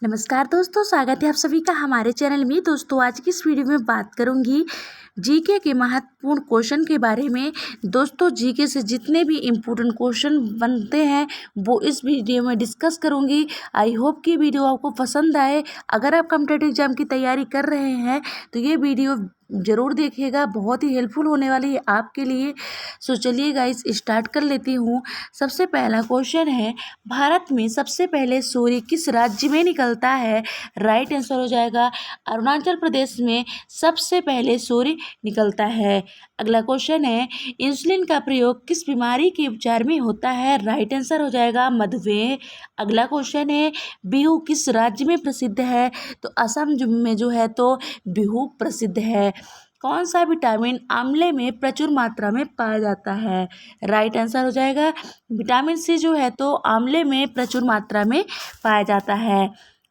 नमस्कार दोस्तों, स्वागत है आप सभी का हमारे चैनल में। दोस्तों आज की इस वीडियो में बात करूंगी जीके के महत्वपूर्ण क्वेश्चन के बारे में। दोस्तों जीके से जितने भी इम्पोर्टेंट क्वेश्चन बनते हैं वो इस वीडियो में डिस्कस करूंगी। आई होप कि वीडियो आपको पसंद आए। अगर आप कॉम्पिटिटिव एग्जाम की तैयारी कर रहे हैं तो ये वीडियो ज़रूर देखिएगा, बहुत ही हेल्पफुल होने वाली है आपके लिए। सो चलिए गाइस स्टार्ट कर लेती हूँ। सबसे पहला क्वेश्चन है, भारत में सबसे पहले सूर्य किस राज्य में निकलता है? राइट आंसर हो जाएगा अरुणाचल प्रदेश में सबसे पहले सूर्य निकलता है। अगला क्वेश्चन है, इंसुलिन का प्रयोग किस बीमारी के उपचार में होता है? राइट आंसर हो जाएगा मधुमेह। अगला क्वेश्चन है, बिहू किस राज्य में प्रसिद्ध है? तो असम में जो है तो बिहू प्रसिद्ध है। कौन सा विटामिन आंवले में प्रचुर मात्रा में पाया जाता है? राइट आंसर हो जाएगा विटामिन सी जो है तो आंवले में प्रचुर मात्रा में पाया जाता है।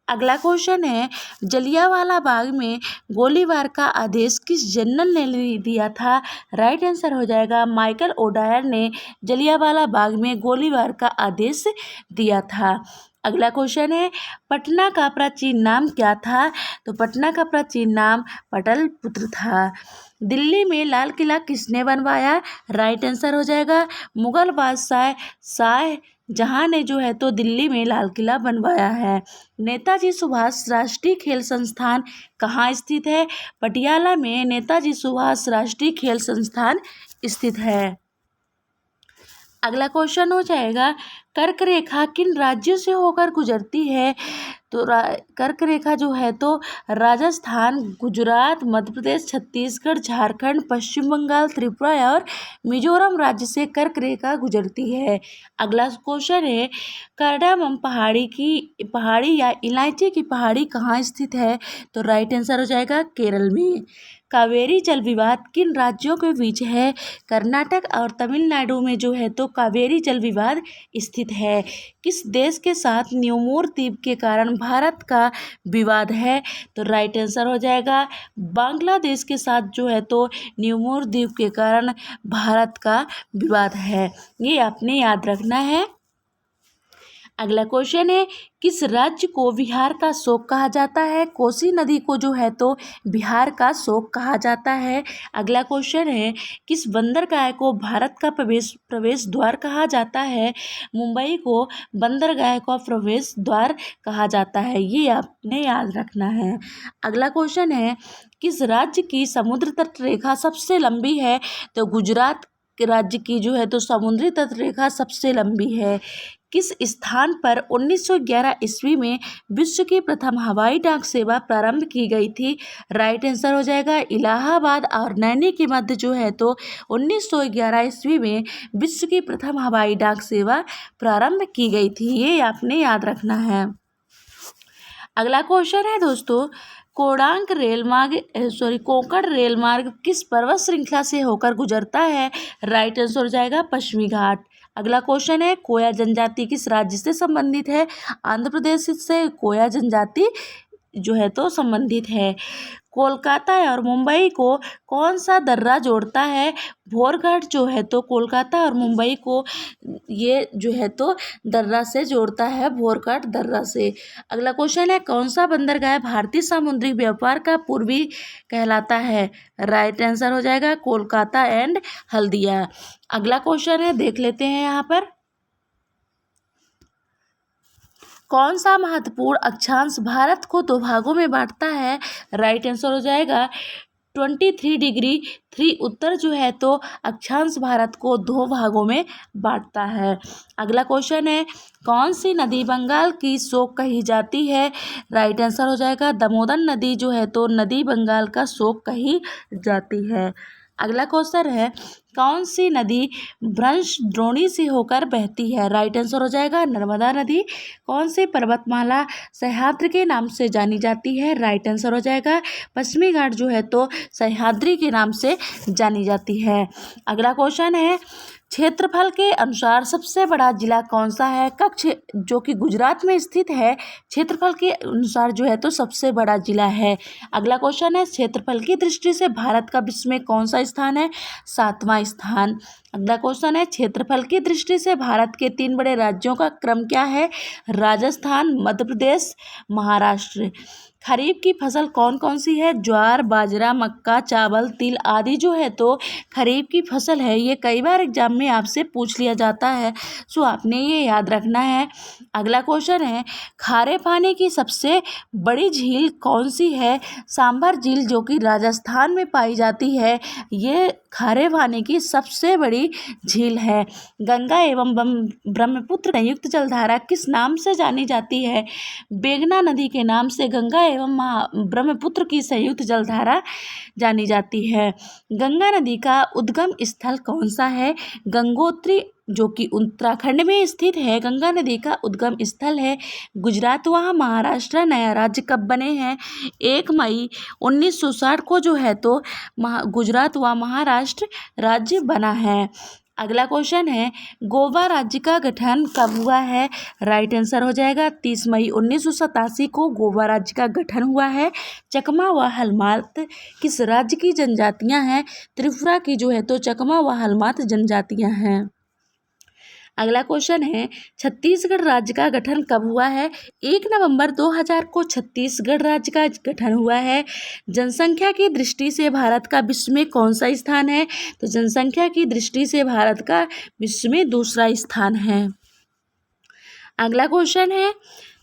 अगला क्वेश्चन है, जलियांवाला बाग में गोलीबार का आदेश किस जनरल ने दिया था? राइट आंसर हो जाएगा माइकल ओडायर ने जलियांवाला बाग में गोलीबार का आदेश दिया था। अगला क्वेश्चन है, पटना का प्राचीन नाम क्या था? तो पटना का प्राचीन नाम पटलपुत्र था। दिल्ली में लाल किला किसने बनवाया? राइट आंसर हो जाएगा मुगल बादशाह शाहजहां ने जो है तो दिल्ली में लाल किला बनवाया है। नेताजी सुभाष राष्ट्रीय खेल संस्थान कहाँ स्थित है? पटियाला में नेताजी सुभाष राष्ट्रीय खेल संस्थान स्थित है। अगला क्वेश्चन हो जाएगा, कर्क रेखा किन राज्यों से होकर गुजरती है? तो कर्क रेखा जो है तो राजस्थान, गुजरात, मध्य प्रदेश, छत्तीसगढ़, झारखंड, पश्चिम बंगाल, त्रिपुरा और मिजोरम राज्य से कर्क रेखा गुजरती है। अगला क्वेश्चन है, कार्डामम पहाड़ी या इलायची की पहाड़ी कहाँ स्थित है? तो राइट आंसर हो जाएगा केरल में। कावेरी जल विवाद किन राज्यों के बीच है? कर्नाटक और तमिलनाडु में जो है तो कावेरी जल विवाद स्थित है। किस देश के साथ न्यूमोर द्वीप के कारण भारत का विवाद है? तो राइट आंसर हो जाएगा बांग्लादेश के साथ जो है तो न्यूमोर द्वीप के कारण भारत का विवाद है। ये आपने याद रखना है। अगला क्वेश्चन है, किस राज्य को बिहार का शोक कहा जाता है? कोसी नदी को जो है तो बिहार का शोक कहा जाता है। अगला क्वेश्चन है, किस बंदरगाह को भारत का प्रवेश द्वार कहा जाता है? मुंबई को बंदरगाह का प्रवेश द्वार कहा जाता है। ये आपने याद रखना है। अगला क्वेश्चन है, किस राज्य की समुद्र तट रेखा सबसे लंबी है? तो गुजरात राज्य की जो है तो समुद्री तट रेखा सबसे लंबी है। किस स्थान पर 1911 ईस्वी में विश्व की प्रथम हवाई डाक सेवा प्रारंभ की गई थी? राइट आंसर हो जाएगा इलाहाबाद और नैनी के मध्य जो है तो 1911 ईस्वी में विश्व की प्रथम हवाई डाक सेवा प्रारंभ की गई थी। ये आपने याद रखना है। अगला क्वेश्चन है दोस्तों, कोंकण रेल मार्ग किस पर्वत श्रृंखला से होकर गुजरता है? राइट आंसर हो जाएगा पश्चिमी घाट। अगला क्वेश्चन है, कोया जनजाति किस राज्य से संबंधित है? आंध्र प्रदेश से कोया जनजाति जो है तो संबंधित है। कोलकाता और मुंबई को कौन सा दर्रा जोड़ता है? भोरघाट जो है तो कोलकाता और मुंबई को ये जो है तो दर्रा से जोड़ता है, भोरघाट दर्रा से। अगला क्वेश्चन है, कौन सा बंदरगाह भारतीय समुद्री व्यापार का पूर्वी कहलाता है? राइट आंसर हो जाएगा कोलकाता एंड हल्दिया। अगला क्वेश्चन है, देख लेते हैं यहाँ पर, कौन सा महत्वपूर्ण अक्षांश भारत को दो भागों में बांटता है? राइट आंसर हो जाएगा 23°3 उत्तर जो है तो अक्षांश भारत को दो भागों में बांटता है। अगला क्वेश्चन है, कौन सी नदी बंगाल की शोक कही जाती है? राइट आंसर हो जाएगा दामोदर नदी जो है तो नदी बंगाल का शोक कही जाती है। अगला क्वेश्चन है, कौन सी नदी भ्रंश द्रोणी से होकर बहती है? राइट आंसर हो जाएगा नर्मदा नदी। कौन सी पर्वतमाला सह्याद्री के नाम से जानी जाती है? राइट आंसर हो जाएगा पश्चिमी घाट जो है तो सह्याद्री के नाम से जानी जाती है। अगला क्वेश्चन है, क्षेत्रफल के अनुसार सबसे बड़ा जिला कौन सा है? कच्छ, जो कि गुजरात में स्थित है, क्षेत्रफल के अनुसार जो है तो सबसे बड़ा जिला है। अगला क्वेश्चन है, क्षेत्रफल की दृष्टि से भारत का विश्व में कौन सा स्थान है? 7वां स्थान। अगला क्वेश्चन है, क्षेत्रफल की दृष्टि से भारत के 3 बड़े राज्यों का क्रम क्या है? राजस्थान, मध्य प्रदेश, महाराष्ट्र। खरीफ की फसल कौन कौन सी है? ज्वार, बाजरा, मक्का, चावल, तिल आदि जो है तो खरीफ की फसल है। ये कई बार एग्जाम में आपसे पूछ लिया जाता है, सो आपने ये याद रखना है। अगला क्वेश्चन है, खारे पानी की सबसे बड़ी झील कौन सी है? सांभर झील, जो कि राजस्थान में पाई जाती है, ये खारे पानी की सबसे बड़ी झील है। गंगा एवं ब्रह्मपुत्र संयुक्त जलधारा किस नाम से जानी जाती है? बेगना नदी के नाम से गंगा एवं ब्रह्मपुत्र की संयुक्त जलधारा जानी जाती है। गंगा नदी का उद्गम स्थल कौन सा है? गंगोत्री, जो कि उत्तराखंड में स्थित है। गंगा नदी का उद्गम स्थल है गुजरात व महाराष्ट्र। नया राज्य कब बने हैं? 1 मई 1960 को जो है तो गुजरात व महाराष्ट्र राज्य बना है। अगला क्वेश्चन है, गोवा राज्य का गठन कब हुआ है? राइट आंसर हो जाएगा 30 मई 1987 को गोवा राज्य का गठन हुआ है। चकमा व हलमात किस राज्य की जनजातियां हैं? त्रिपुरा की जो है तो चकमा व हलमात जनजातियां हैं। अगला क्वेश्चन है, छत्तीसगढ़ राज्य का गठन कब हुआ है? 1 नवंबर 2000 को छत्तीसगढ़ राज्य का गठन हुआ है। जनसंख्या की दृष्टि से भारत का विश्व में कौन सा स्थान है? तो जनसंख्या की दृष्टि से भारत का विश्व में दूसरा स्थान है। अगला क्वेश्चन है,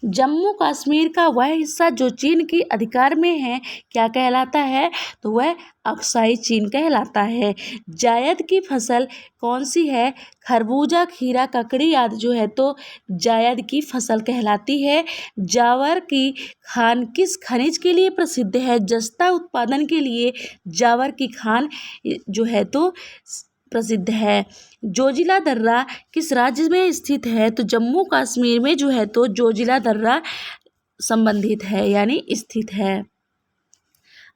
जम्मू कश्मीर का वह हिस्सा जो चीन के अधिकार में है क्या कहलाता है? तो वह अक्साई चीन कहलाता है। जायद की फसल कौन सी है? खरबूजा, खीरा, ककड़ी आदि जो है तो जायद की फसल कहलाती है। जावर की खान किस खनिज के लिए प्रसिद्ध है? जस्ता उत्पादन के लिए जावर की खान जो है तो प्रसिद्ध है। जोजिला दर्रा किस राज्य में स्थित है? तो जम्मू कश्मीर में जो है तो जोजिला दर्रा संबंधित है यानी स्थित है।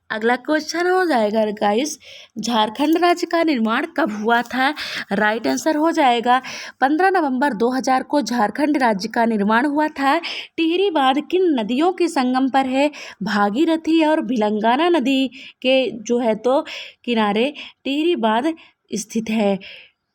अगला क्वेश्चन हो जाएगा गाइस, झारखंड राज्य का निर्माण कब हुआ था? राइट आंसर हो जाएगा 15 नवंबर 2000 को झारखंड राज्य का निर्माण हुआ था। टिहरी बांध किन नदियों के संगम पर है? भागीरथी और भिलंगाना नदी के जो है तो किनारे टिहरी बांध स्थित है।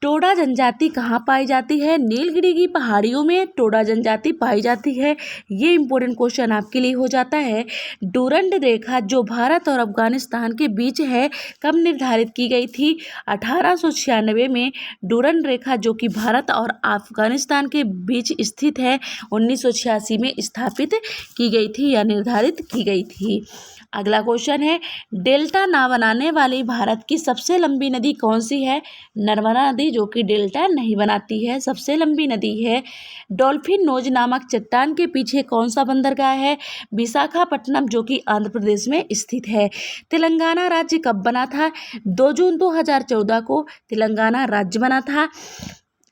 टोडा जनजाति कहाँ पाई जाती है? नीलगिरी की पहाड़ियों में टोडा जनजाति पाई जाती है। ये इंपॉर्टेंट क्वेश्चन आपके लिए हो जाता है। डूरंड रेखा जो भारत और अफगानिस्तान के बीच है कब निर्धारित की गई थी? 1896 में। डूरंड रेखा जो कि भारत और अफगानिस्तान के बीच स्थित है 1986 में स्थापित की गई थी या निर्धारित की गई थी। अगला क्वेश्चन है, डेल्टा ना बनाने वाली भारत की सबसे लंबी नदी कौन सी है? नर्मदा नदी, जो कि डेल्टा नहीं बनाती है, सबसे लंबी नदी है। डॉल्फिन नोज नामक चट्टान के पीछे कौन सा बंदरगाह है? विशाखापट्टनम, जो कि आंध्र प्रदेश में स्थित है। तेलंगाना राज्य कब बना था? 2 जून 2014 को तेलंगाना राज्य बना था।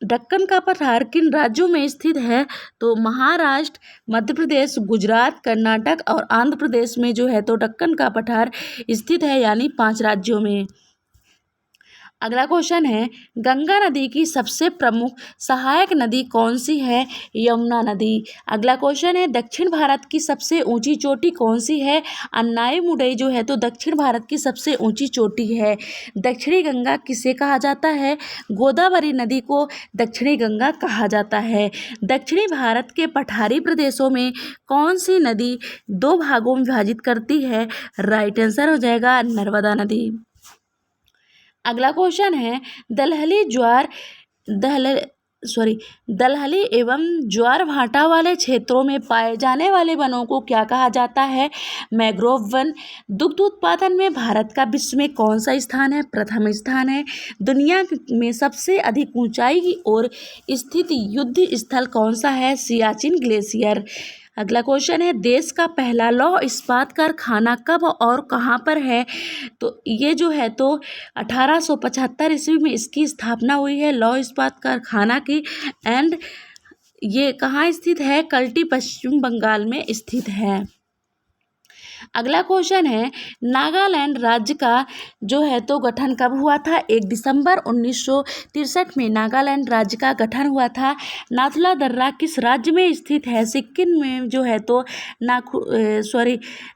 दक्कन का पठार किन राज्यों में स्थित है? तो महाराष्ट्र, मध्य प्रदेश, गुजरात, कर्नाटक और आंध्र प्रदेश में जो है तो दक्कन का पठार स्थित है यानी 5 राज्यों में। अगला क्वेश्चन है, गंगा नदी की सबसे प्रमुख सहायक नदी कौन सी है? यमुना नदी। अगला क्वेश्चन है, दक्षिण भारत की सबसे ऊंची चोटी कौन सी है? अन्नाई मुडई जो है तो दक्षिण भारत की सबसे ऊंची चोटी है। दक्षिणी गंगा किसे कहा जाता है? गोदावरी नदी को दक्षिणी गंगा कहा जाता है। दक्षिणी भारत के पठारी प्रदेशों में कौन सी नदी 2 भागों में विभाजित करती है? राइट आंसर हो जाएगा नर्मदा नदी। अगला क्वेश्चन है, दलहली एवं ज्वार भाटा वाले क्षेत्रों में पाए जाने वाले वनों को क्या कहा जाता है? Mangrove one. दुग्ध उत्पादन में भारत का विश्व में कौन सा स्थान है? प्रथम स्थान है। दुनिया में सबसे अधिक ऊंचाई की ओर स्थित युद्ध स्थल कौन सा है? सियाचिन ग्लेशियर। अगला क्वेश्चन है, देश का पहला लौह इस्पात कारखाना कब और कहाँ पर है? तो ये जो है तो 1875 ईस्वी में इसकी स्थापना हुई है लौह इस्पात कारखाना की। एंड ये कहाँ स्थित है? कल्टी, पश्चिम बंगाल में स्थित है। अगला क्वेश्चन है, नागालैंड राज्य का जो है तो गठन कब हुआ था? 1 दिसंबर 1963 में नागालैंड राज्य का गठन हुआ था। नाथुला दर्रा किस राज्य में स्थित है? सिक्किम में जो है तो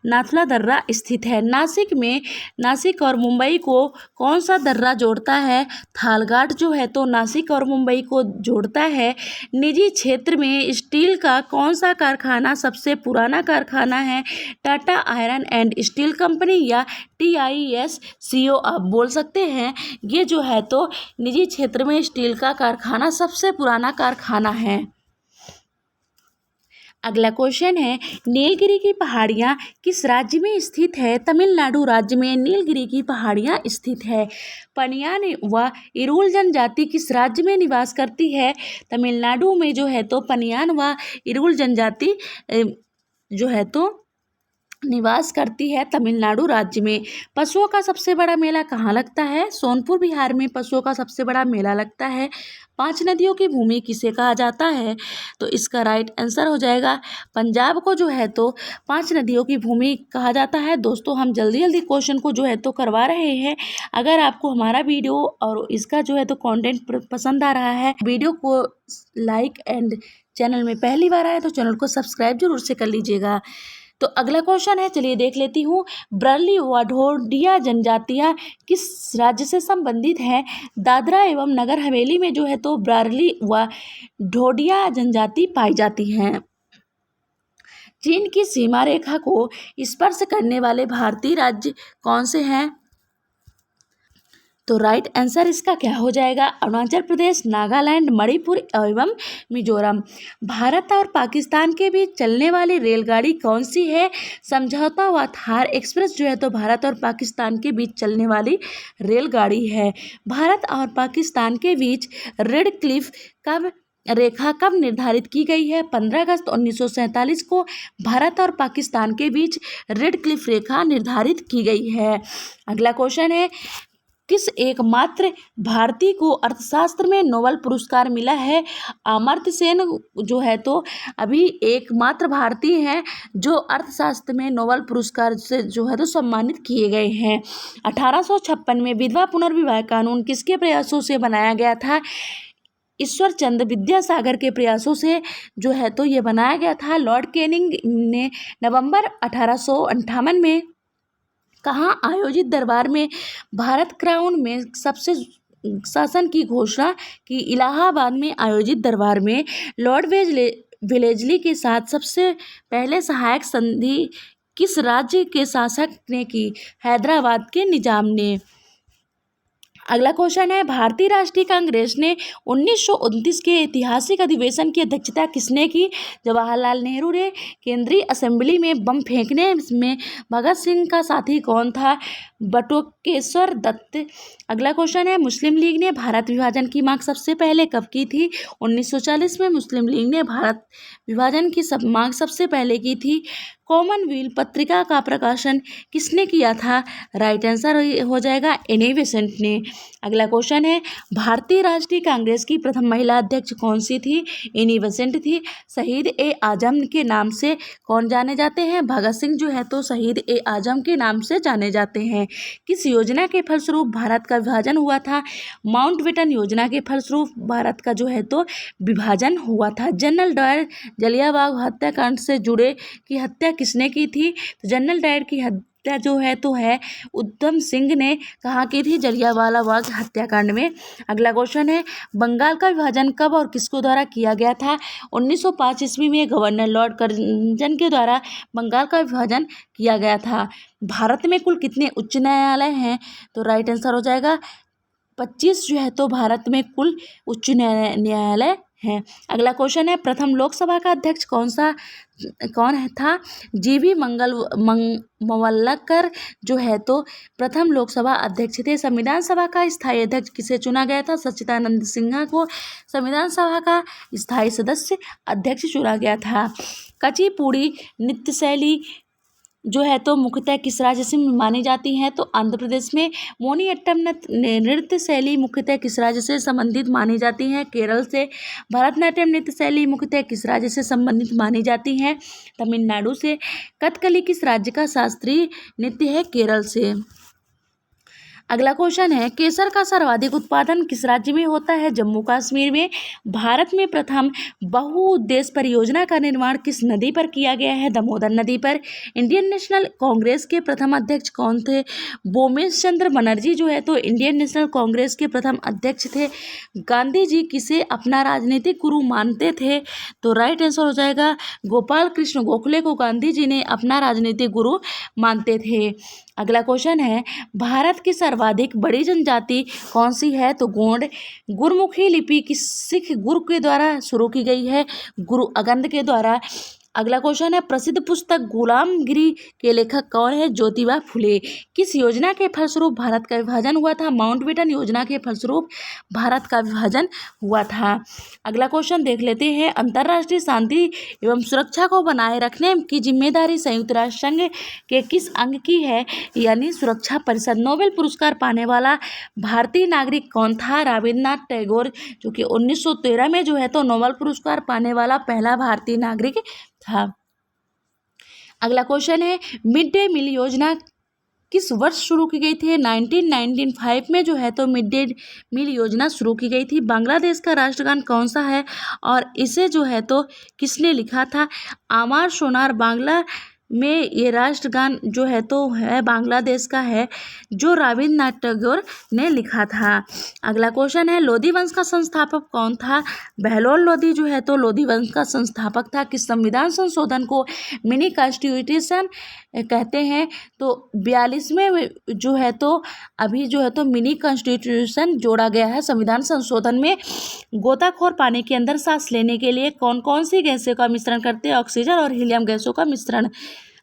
नाथुला दर्रा स्थित है। नासिक में नासिक और मुंबई को कौन सा दर्रा जोड़ता है? थालघाट जो है तो नासिक और मुंबई को जोड़ता है। निजी क्षेत्र में स्टील का कौन सा कारखाना सबसे पुराना कारखाना है? Tata iron and steel company या TISCO आप बोल सकते हैं। ये जो है तो निजी क्षेत्र में स्टील का कारखाना सबसे पुराना कारखाना है। अगला क्वेश्चन है, नीलगिरी की पहाड़ियाँ किस राज्य में स्थित है? तमिलनाडु राज्य में नीलगिरी की पहाड़ियाँ स्थित है। पनियान व इरुल जनजाति किस राज्य में निवास करती है? तमिलनाडु में जो है तो पनियान व इरुल जनजाति जो है तो निवास करती है तमिलनाडु राज्य में। पशुओं का सबसे बड़ा मेला कहाँ लगता है? सोनपुर बिहार में पशुओं का सबसे बड़ा मेला लगता है। 5 नदियों की भूमि किसे कहा जाता है? तो इसका राइट आंसर हो जाएगा पंजाब को जो है तो 5 नदियों की भूमि कहा जाता है। दोस्तों हम जल्दी जल्दी क्वेश्चन को जो है तो करवा रहे हैं। अगर आपको हमारा वीडियो और इसका जो है तो कंटेंट पसंद आ रहा है, वीडियो को लाइक एंड चैनल में पहली बार आए तो चैनल को सब्सक्राइब जरूर से कर लीजिएगा। तो अगला क्वेश्चन है, चलिए देख लेती हूँ। ब्रली व ढोडिया जनजातियाँ किस राज्य से संबंधित हैं? दादरा एवं नगर हवेली में जो है तो ब्रली व ढोडिया जनजाति पाई जाती हैं। चीन की सीमा रेखा को स्पर्श करने वाले भारतीय राज्य कौन से हैं? तो राइट आंसर इसका क्या हो जाएगा? अरुणाचल प्रदेश, नागालैंड, मणिपुर एवं मिजोरम। भारत और पाकिस्तान के बीच चलने वाली रेलगाड़ी कौन सी है? समझौता व थार एक्सप्रेस जो है तो भारत और पाकिस्तान के बीच चलने वाली रेलगाड़ी है। भारत और पाकिस्तान के बीच रेड क्लिफ रेखा कब निर्धारित की गई है? 15 अगस्त 1947 को भारत और पाकिस्तान के बीच रेड क्लिफ रेखा निर्धारित की गई है। अगला क्वेश्चन है, किस एकमात्र भारतीय को अर्थशास्त्र में नोबेल पुरस्कार मिला है? अमर्त्य सेन जो है तो अभी एकमात्र भारतीय हैं जो अर्थशास्त्र में नोबेल पुरस्कार से जो है तो सम्मानित किए गए हैं। 1856 में विधवा पुनर्विवाह कानून किसके प्रयासों से बनाया गया था? ईश्वर चंद्र विद्यासागर के प्रयासों से जो है तो ये बनाया गया था। लॉर्ड कैनिंग ने नवंबर 1858 में कहाँ आयोजित दरबार में भारत क्राउन में सबसे शासन की घोषणा की? इलाहाबाद में आयोजित दरबार में लॉर्ड वेलेस्ली के साथ सबसे पहले सहायक संधि किस राज्य के शासक ने की? हैदराबाद के निजाम ने। अगला क्वेश्चन है, भारतीय राष्ट्रीय कांग्रेस ने 1929 के ऐतिहासिक अधिवेशन की अध्यक्षता किसने की? जवाहरलाल नेहरू ने। केंद्रीय असेंबली में बम फेंकने में भगत सिंह का साथी कौन था? बटुकेश्वर दत्त। अगला क्वेश्चन है, मुस्लिम लीग ने भारत विभाजन की मांग सबसे पहले कब की थी? 1940 में मुस्लिम लीग ने भारत विभाजन की मांग सबसे पहले की थी। कॉमनवेल्थ पत्रिका का प्रकाशन किसने किया था? राइट आंसर हो जाएगा एनी बेसेंट ने। अगला क्वेश्चन है, भारतीय राष्ट्रीय कांग्रेस की प्रथम महिला अध्यक्ष कौन सी थी? एनी बेसेंट थी। शहीद ए आजम के नाम से कौन जाने जाते हैं? भगत सिंह जो है तो शहीद ए आजम के नाम से जाने जाते हैं। किस योजना के फलस्वरूप भारत का विभाजन हुआ था? माउंटबेटन योजना के फलस्वरूप भारत का जो है तो विभाजन हुआ था। जनरल डायर जलियांवाला हत्याकांड से जुड़े की हत्या किसने की थी? तो जनरल डायर की हत्या जो है तो है उधम सिंह ने कहाँ की थी? जलियांवाला बाग हत्याकांड में। अगला क्वेश्चन है, बंगाल का विभाजन कब और किसको द्वारा किया गया था? 1905 ईस्वी में गवर्नर लॉर्ड कर्जन के द्वारा बंगाल का विभाजन किया गया था। भारत में कुल कितने उच्च न्यायालय हैं? तो राइट आंसर हो जाएगा 25 जो है तो भारत में कुल उच्च न्यायालय हैं। अगला क्वेश्चन है, प्रथम लोकसभा का अध्यक्ष कौन था? जीवी मवल्लकर जो है तो प्रथम लोकसभा अध्यक्ष थे। संविधान सभा का स्थायी अध्यक्ष किसे चुना गया था? सच्चिदानंद सिन्हा को संविधान सभा का स्थायी सदस्य अध्यक्ष चुना गया था। कुचिपुड़ी जो है तो मुख्यतः किस राज्य से मानी जाती हैं? तो आंध्र प्रदेश में। मोहिनीअट्टम नृत्य शैली मुख्यतः किस राज्य से संबंधित मानी जाती हैं? केरल से। भरतनाट्यम नृत्य शैली मुख्यतः किस राज्य से संबंधित मानी जाती हैं? तमिलनाडु से। कथकली किस राज्य का शास्त्रीय नृत्य है? केरल से। अगला क्वेश्चन है, केसर का सर्वाधिक उत्पादन किस राज्य में होता है? जम्मू कश्मीर में। भारत में प्रथम बहुउद्देश्य परियोजना का निर्माण किस नदी पर किया गया है? दामोदर नदी पर। इंडियन नेशनल कांग्रेस के प्रथम अध्यक्ष कौन थे? बोमेश चंद्र बनर्जी जो है तो इंडियन नेशनल कांग्रेस के प्रथम अध्यक्ष थे। गांधी जी किसे अपना राजनीतिक गुरु मानते थे? तो राइट आंसर हो जाएगा गोपाल कृष्ण गोखले को गांधी जी ने अपना राजनीतिक गुरु मानते थे। अगला क्वेश्चन है, भारत की सर्वाधिक बड़ी जनजाति कौन सी है? तो गोंड। गुरमुखी लिपि किस सिख गुरु के द्वारा शुरू की गई है? गुरु अंगद के द्वारा। अगला क्वेश्चन है, प्रसिद्ध पुस्तक गुलामगिरी के लेखक कौन है? ज्योतिबा फुले। किस योजना के फलस्वरूप भारत का विभाजन हुआ था? माउंटबेटन योजना के फलस्वरूप भारत का विभाजन हुआ था। अगला क्वेश्चन देख लेते हैं, अंतर्राष्ट्रीय शांति एवं सुरक्षा को बनाए रखने की जिम्मेदारी संयुक्त राष्ट्र संघ के किस अंग की है? यानी सुरक्षा परिषद। नोबेल पुरस्कार पाने वाला भारतीय नागरिक कौन था? रविन्द्रनाथ टैगोर, जो कि 1913 में जो है तो नोबेल पुरस्कार पाने वाला पहला भारतीय नागरिक था। अगला क्वेश्चन है, मिड डे मील योजना किस वर्ष शुरू की गई थी? 1995 में जो है तो मिड डे मील योजना शुरू की गई थी। बांग्लादेश का राष्ट्रगान कौन सा है और इसे जो है तो किसने लिखा था? आमार सोनार बांग्ला में ये राष्ट्रगान जो है तो है बांग्लादेश का है, जो रविन्द्रनाथ टैगोर ने लिखा था। अगला क्वेश्चन है, लोधी वंश का संस्थापक कौन था? बहलोल लोधी जो है तो लोधी वंश का संस्थापक था। किस संविधान संशोधन को मिनी कॉन्स्टिट्यूशन कहते हैं? तो 42वें जो है तो अभी जो है तो मिनी कॉन्स्टिट्यूशन जोड़ा गया है संविधान संशोधन में। गोताखोर पानी के अंदर सांस लेने के लिए कौन कौन सी गैसों का मिश्रण करते हैं? ऑक्सीजन और हीलियम गैसों का मिश्रण।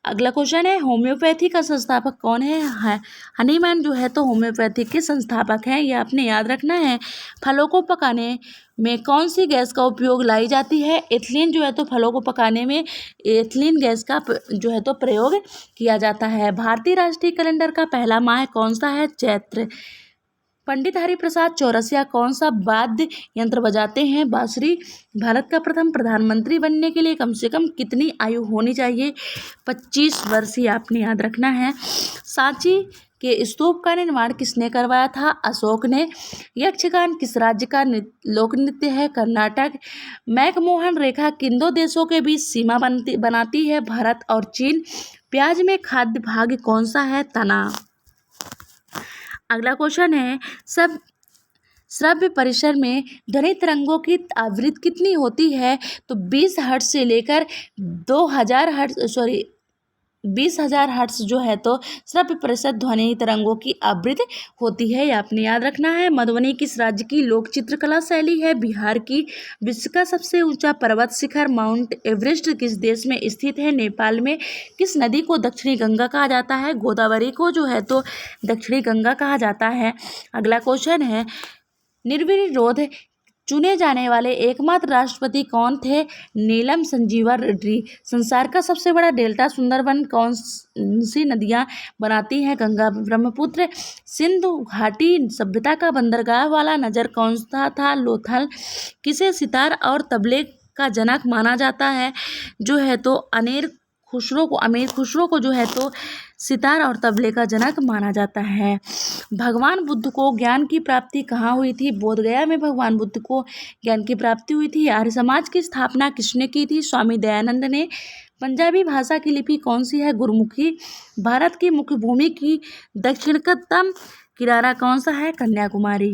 अगला क्वेश्चन है, होम्योपैथी का संस्थापक कौन है? हनीमैन जो है तो होम्योपैथी के संस्थापक हैं, ये आपने याद रखना है। फलों को पकाने में कौन सी गैस का उपयोग लाई जाती है? एथिलीन जो है तो फलों को पकाने में एथिलीन गैस का जो है तो प्रयोग किया जाता है। भारतीय राष्ट्रीय कैलेंडर का पहला माह कौन सा है? चैत्र। पंडित हरिप्रसाद चौरसिया कौन सा वाद्य यंत्र बजाते हैं? बांसुरी। भारत का प्रथम प्रधानमंत्री बनने के लिए कम से कम कितनी आयु होनी चाहिए? 25 वर्ष, ही आपने याद रखना है। सांची के स्तूप का निर्माण किसने करवाया था? अशोक ने। यक्षगान किस राज्य का लोक नृत्य है? कर्नाटक। मैकमोहन रेखा किन दो देशों के बीच सीमा बनाती है? भारत और चीन। प्याज में खाद्य भाग कौन सा है? तना। अगला क्वेश्चन है, सब श्रव्य परिसर में ध्वनि तरंगों की आवृत्ति कितनी होती है? तो 20 हर्ट्ज से लेकर 20,000 हर्ट्ज जो है तो श्रव्य परिसर ध्वनि तरंगों की आवृत्ति होती है, ये आपने याद रखना है। मधुबनी किस राज्य की लोक चित्रकला शैली है? बिहार की। विश्व का सबसे ऊंचा पर्वत शिखर माउंट एवरेस्ट किस देश में स्थित है? नेपाल में। किस नदी को दक्षिणी गंगा कहा जाता है? गोदावरी को जो है तो दक्षिणी गंगा कहा जाता है। अगला क्वेश्चन है, निर्विरोध चुने जाने वाले एकमात्र राष्ट्रपति कौन थे? नीलम संजीवा रेड्डी। संसार का सबसे बड़ा डेल्टा सुंदरबन कौन सी नदियां बनाती हैं? गंगा ब्रह्मपुत्र। सिंधु घाटी सभ्यता का बंदरगाह वाला नगर कौन सा था? लोथल। किसे सितार और तबले का जनक माना जाता है? जो है तो अमीर खुसरो को जो है तो सितार और तबले का जनक माना जाता है। भगवान बुद्ध को ज्ञान की प्राप्ति कहाँ हुई थी? बोधगया में भगवान बुद्ध को ज्ञान की प्राप्ति हुई थी। आर्य समाज की स्थापना किसने की थी? स्वामी दयानंद ने। पंजाबी भाषा की लिपि कौन सी है? गुरमुखी। भारत की मुख्य भूमि की दक्षिणतम किनारा कौन सा है? कन्याकुमारी।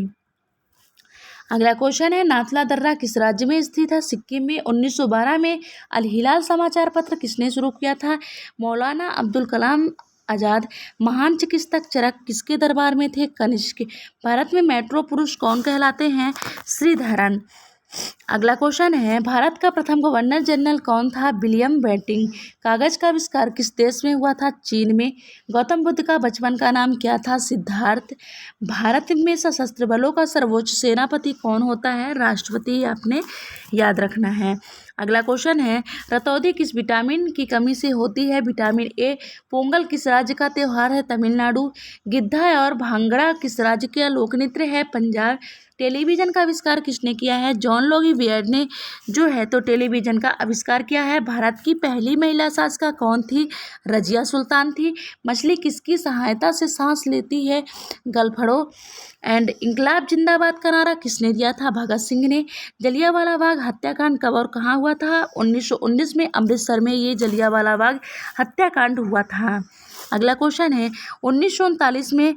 अगला क्वेश्चन है, नाथला दर्रा किस राज्य में स्थित है? सिक्किम में। 1912 में अल हिलाल समाचार पत्र किसने शुरू किया था? मौलाना अब्दुल कलाम आज़ाद। महान चिकित्सक चरक किसके दरबार में थे? कनिष्क। भारत में मेट्रो पुरुष कौन कहलाते हैं? श्रीधरन। अगला क्वेश्चन है, भारत का प्रथम गवर्नर जनरल कौन था? William Bentinck. कागज का आविष्कार किस देश में हुआ था? चीन में। गौतम बुद्ध का बचपन का नाम क्या था? सिद्धार्थ। भारत में सशस्त्र बलों का सर्वोच्च सेनापति कौन होता है? राष्ट्रपति, आपने याद रखना है। अगला क्वेश्चन है, रतौंधी किस विटामिन की कमी से होती है? Vitamin A. पोंगल किस राज्य का त्योहार है? तमिलनाडु। गिद्धा और भांगड़ा किस राज्य का लोकनृत्य है? पंजाब। टेलीविजन का आविष्कार किसने किया है? जॉन लोगी वेयर ने जो है तो टेलीविजन का आविष्कार किया है। भारत की पहली महिला शासिका कौन थी? रजिया सुल्तान थी। मछली किसकी सहायता से सांस लेती है? गलफड़ों। एंड इंकलाब जिंदाबाद का नारा किसने दिया था? भगत सिंह ने। जलियांवाला बाग हत्याकांड कब और कहाँ हुआ था? 1919 में अमृतसर में ये जलियांवाला बाग हत्याकांड हुआ था। अगला क्वेश्चन है, 1939 में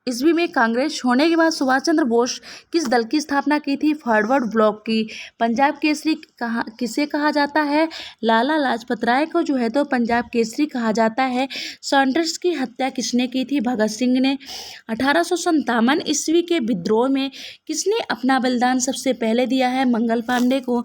ईस्वी में कांग्रेस छोड़ने के बाद सुभाष चंद्र बोस किस दल की स्थापना की थी? फॉरवर्ड ब्लॉक की। पंजाब केसरी किसे कहा जाता है? लाला लाजपत राय को जो है तो पंजाब केसरी कहा जाता है। सॉन्डर्स की हत्या किसने की थी? भगत सिंह ने। 1857 ईस्वी के विद्रोह में किसने अपना बलिदान सबसे पहले दिया है? मंगल पांडे को।